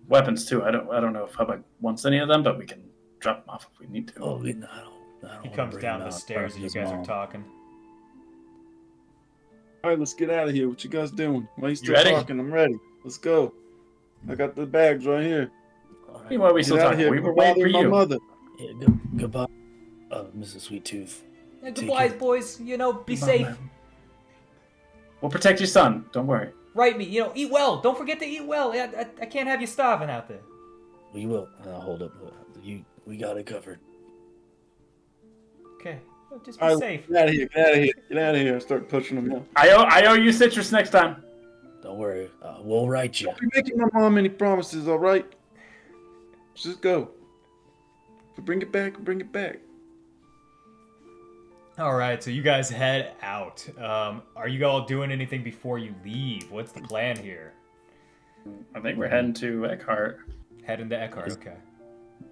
weapons too. I don't know if Hubbard wants any of them, but we can drop them off if we need to. Oh, I don't He comes down the stairs as you guys are talking. All right, let's get out of here. What you guys doing? Why are you still ready? talking? I'm ready. Let's go. I got the bags right here. Hey, why are we still Get out of talking? here. We were Bother waiting for my you. mother. Yeah, goodbye, Mrs. Sweet Tooth. Yeah, goodbyes, boys. You know, be Goodbye, safe. man. We'll protect your son. Don't worry. Write me. You know, eat well. Don't forget to eat well. I can't have you starving out there. We will. Hold up. We got it covered. Okay. Well, just be All right, safe. get out of here. Get out of here. Get out of here. Start pushing them out. I owe you citrus next time. Don't worry. We'll write you. Don't be making my mom any promises, all right? Just go. If we bring it back, bring it back. All right, so you guys head out. Are you all doing anything before you leave? What's the plan here? I think we're heading to Eckhart. Heading to Eckhart, okay.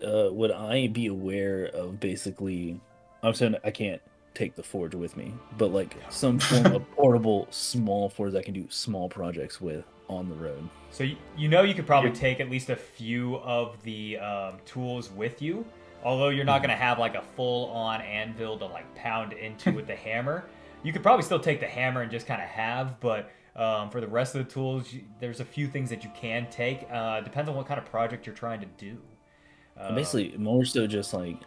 Would I be aware of basically... I'm saying I can't take the forge with me, but like some form of portable small forge I can do small projects with on the road. So you know you could probably take at least a few of the tools with you, although you're not going to have like a full-on anvil to like pound into with the hammer. You could probably still take the hammer and just kind of have, but for the rest of the tools, there's a few things that you can take. Depends on what kind of project you're trying to do. Basically, more so just like...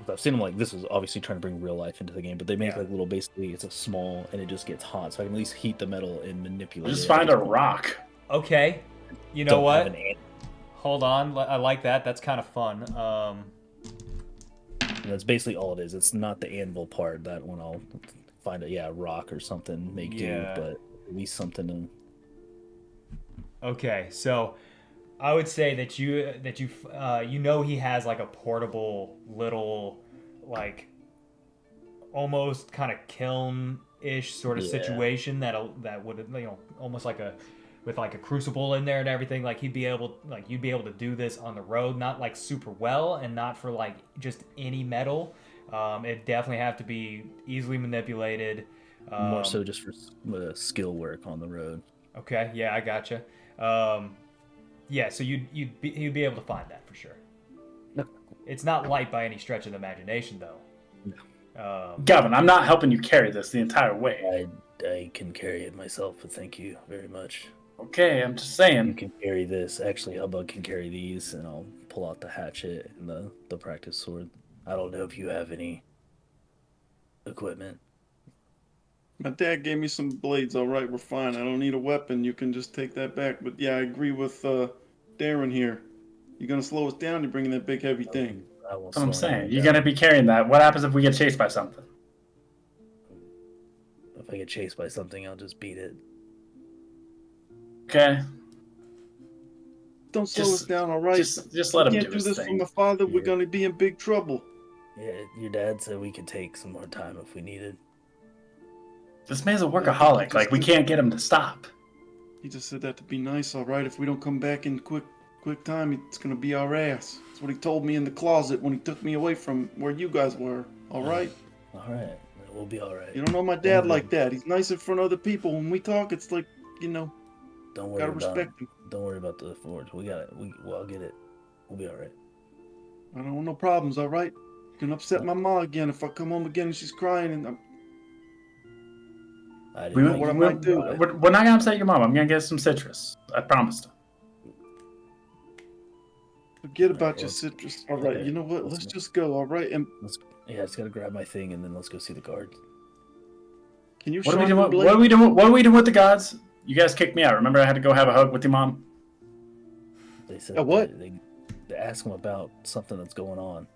I've seen them like this is obviously trying to bring real life into the game, but they make like little basically it's a small and it just gets hot, so I can at least heat the metal and manipulate it. Just find a rock. Okay, you know what? Hold on, I like that. That's kind of fun. And that's basically all it is. It's not the anvil part. That one I'll find a rock or something make do, but at least something to... Okay, so I would say that you know he has like a portable little like almost kind of kiln-ish sort of situation that would almost like with like a crucible in there and everything. Like you'd be able to do this on the road, not like super well and not for like just any metal. It definitely have to be easily manipulated. More so just for skill work on the road. Okay, yeah, I gotcha. Yeah, so you'd be able to find that for sure. No. It's not light by any stretch of the imagination, though. No. Gavin, I'm not helping you carry this the entire way. I can carry it myself, but thank you very much. Okay, I'm just saying. You can carry this. Actually, Hubbub can carry these, and I'll pull out the hatchet and the practice sword. I don't know if you have any equipment. My dad gave me some blades. All right, we're fine. I don't need a weapon. You can just take that back. But yeah, I agree with Darren here. You're gonna slow us down. You're bringing that big heavy thing. I won't That's what I'm slow saying. anyone You're down. gonna be carrying that. What happens if we get chased by something? If I get chased by something, I'll just beat it. Okay. Don't slow us down. All right. Just let him We do can't do his this for thing. my father. We're Yeah. gonna be in big trouble. Yeah, your dad said we could take some more time if we needed. This man's a workaholic. Like, we can't get him to stop. He just said that to be nice. All right. If we don't come back in quick time, it's gonna be our ass. That's what he told me in the closet when he took me away from where you guys were. All right. All right, we'll be all right. You don't know my dad like that. He's nice in front of other people. When we talk, it's like, Don't worry gotta about. respect him. Don't worry about the forge. We got it. I'll get it. We'll be all right. I don't want no problems. All right. You can upset my ma again if I come home again and she's crying and I We, didn't what I know might do. We're not gonna upset your mom. I'm gonna get some citrus. I promised. forget about Alright, your let's- citrus. All right. okay, You know what? let's Let's go. just go. All right. And Yeah, I just gotta grab my thing and then let's go see the guards. can you What are we sharpen the doing? blade? What are we doing? What are we doing with the gods? You guys kicked me out. Remember, I had to go have a hug with your mom. They said what? They asked him about something that's going on.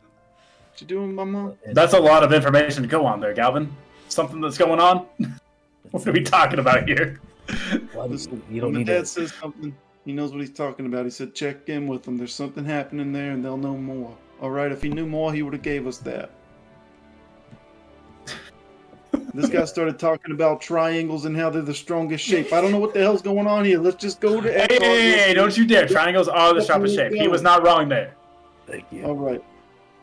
What you doing, my mom? And That's a lot of information to go on there, Galvin. Something that's going on. What are we talking about here? why do Listen, you don't when need my dad to. says something, he knows what he's talking about. He said, check in with them. There's something happening there and they'll know more. All right. If he knew more, he would have gave us that. This guy started talking about triangles and how they're the strongest shape. I don't know what the hell's going on here. Let's just go to Hey, don't you dare. Triangles are the sharpest shape. He was not wrong there. Thank you. All right.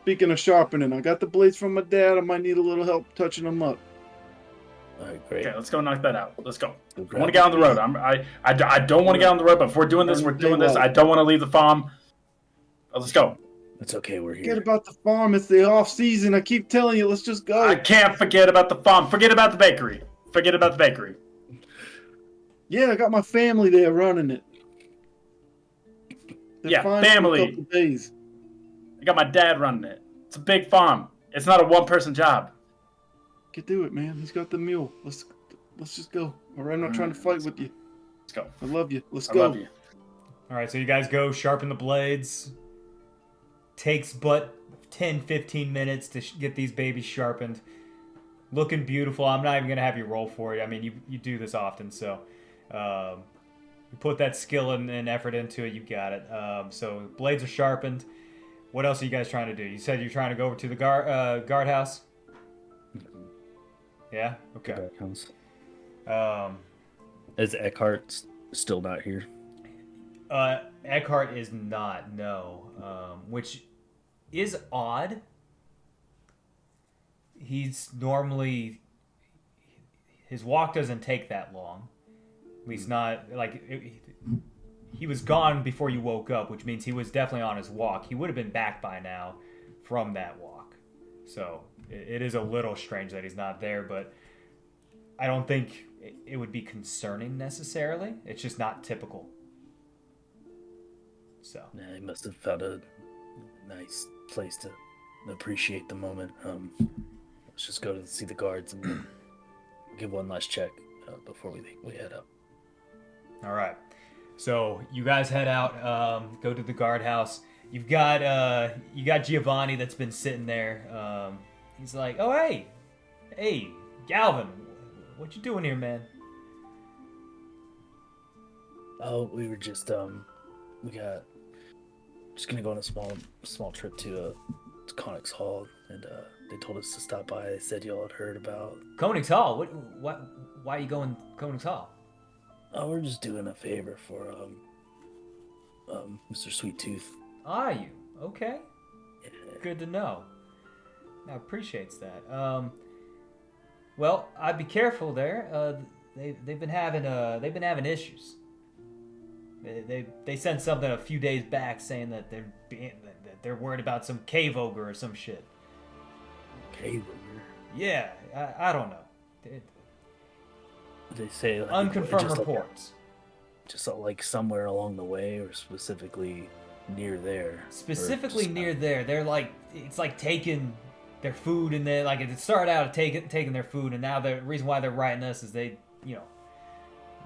Speaking of sharpening, I got the blades from my dad. I might need a little help touching them up. All right, great. Okay, let's go knock that out. Let's go. Go I grab want to get on the road. I don't want to get on the road, but if we're doing this, we're doing this. I don't want to leave the farm. Let's go. It's okay. We're Forget here. about the farm. It's the off season. I keep telling you, let's just go. I can't forget about the farm. Forget about the bakery. Forget about the bakery. Yeah, I got my family there running it. They're Yeah, fine for family. a couple days. I got my dad running it. It's a big farm. It's not a one-person job. You can do it, man. He's got the mule. Let's just go. All right, I'm not trying to fight with you. Let's go. I love you. Let's I go. love you. All right, so you guys go sharpen the blades. Takes but 10-15 minutes to get these babies sharpened. Looking beautiful. I'm not even going to have you roll for it. I mean, you do this often, so you put that skill and effort into it, you got it. So blades are sharpened. What else are you guys trying to do? You said you're trying to go over to the guardhouse? Yeah? Okay. Here it comes. Um, Is Eckhart still not here? Eckhart is not, no. Which is odd. He's normally... His walk doesn't take that long. At least not... He was gone before you woke up, which means he was definitely on his walk. He would have been back by now from that walk. So, it is a little strange that he's not there, but I don't think it would be concerning necessarily. It's just not typical. So Nah, he must have found a nice place to appreciate the moment. Let's just go to see the guards and give one last check before we head out. all right, so you guys head out, go to the guardhouse. You got Giovanni that's been sitting there. He's like, oh hey, Galvin, what you doing here, man? Oh, we were just just gonna go on a small trip to Connick's Hall, and they told us to stop by. They said y'all had heard about. Koenig's Hall. What? Why are you going Koenig's Hall? Oh, we're just doing a favor for Mr. Sweet Tooth. Are you okay? Yeah. Good to know. I appreciates that. Well, I'd be careful there. They've been having issues. They sent something a few days back saying that they're worried about some cave ogre or some shit. Cave Yeah, I don't know. They say like, Unconfirmed just reports. Just like somewhere along the way, or specifically near there. Specifically near there, they're like it's like taking their food, and they like it started out taking their food, and now the reason why they're writing us is they, you know,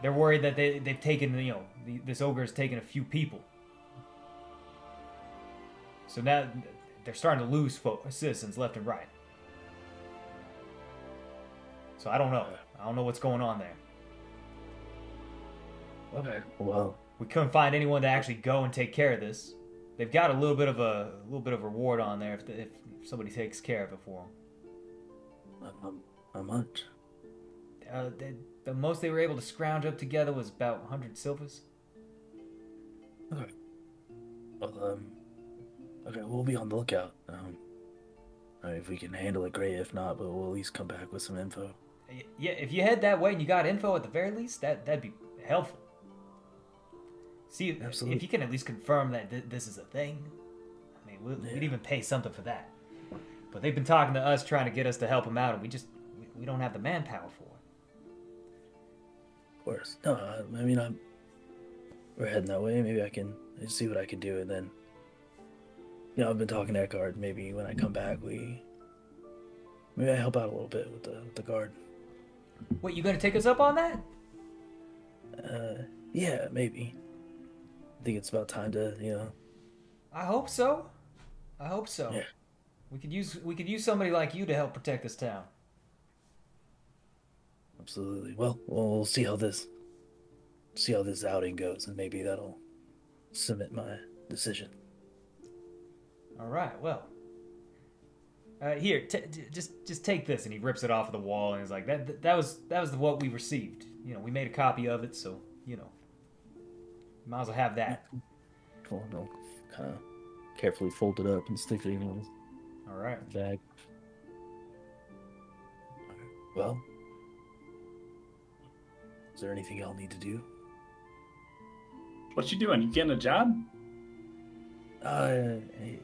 they're worried that they've taken, you know, this ogre has taken a few people. So now they're starting to lose citizens left and right. So I don't know. I don't know what's going on there. Okay. Well, we couldn't find anyone to actually go and take care of this. They've got a little bit of a reward on there if somebody takes care of it for them. how much? The most they were able to scrounge up together was about 100 silvers. Okay. Well, okay, we'll be on the lookout. I mean, if we can handle it, great. If not, but we'll at least come back with some info. Yeah, if you head that way and you got info at the very least, that'd be helpful. See, Absolutely. If you can at least confirm that this is a thing, I mean, we'd even pay something for that. But they've been talking to us, trying to get us to help them out, and we don't have the manpower for it. Of course. No, I mean, we're heading that way. Maybe I can see what I can do, and then, you know, I've been talking to Eckhart. Maybe when I come back, maybe I help out a little bit with the guard. What, you gonna take us up on that? Yeah, maybe. I think it's about time to, you know. I hope so. Yeah. We could use somebody like you to help protect this town. Absolutely. Well, we'll see how this outing goes, and maybe that'll cement my decision. All right. Well. Here, just take this, and he rips it off of the wall, and he's like, that was what we received. You know, we made a copy of it, so you know, might as well have that. Cool. I'll kind of carefully fold it up and stick it in All right. a bag. Well, is there anything I'll need to do? What you doing? You getting a job?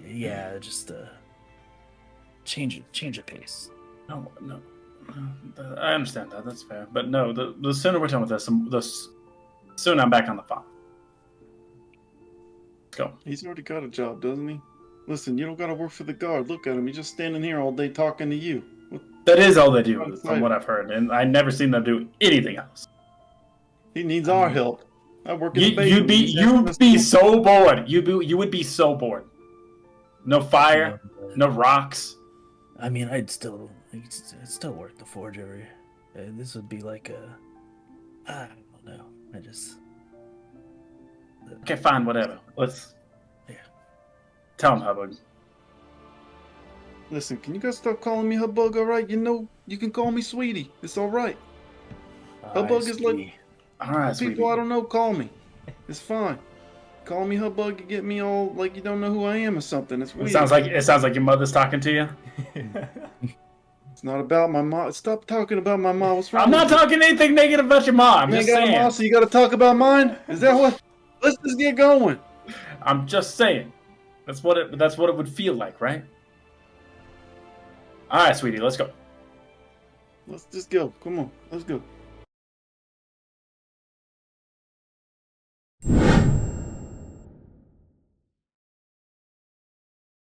Yeah, just change of pace. No. I understand that. That's fair. But no, the sooner we're done with this, the sooner I'm back on the phone. Let's go. He's already got a job, doesn't he? Listen, you don't got to work for the guard. Look at him. He's just standing here all day talking to you. That is all they do, from what I've heard, and I never seen them do anything else. He needs our help. I work in the You'd be so bored. You would be so bored. No fire, no rocks. I mean, I'd still work the forge area. This would be like I don't know. Okay, fine, whatever. Yeah. Tell him, Hubbard. Listen, can you guys stop calling me Hubbug, alright? You know, you can call me Sweetie. It's alright. Hubbug is like... Alright, Sweetie. People I don't know call me. It's fine. Call me Hubbug, you get me all like you don't know who I am or something. It's weird. It sounds like your mother's talking to you. It's not about my mom. Stop talking about my mom. What's wrong? I'm not talking anything negative about your mom. I'm just saying. Mom, so you got to talk about mine? Is that what? Let's just get going. I'm just saying. That's what it would feel like, right? All right, sweetie, let's go. Let's just go. Come on, let's go.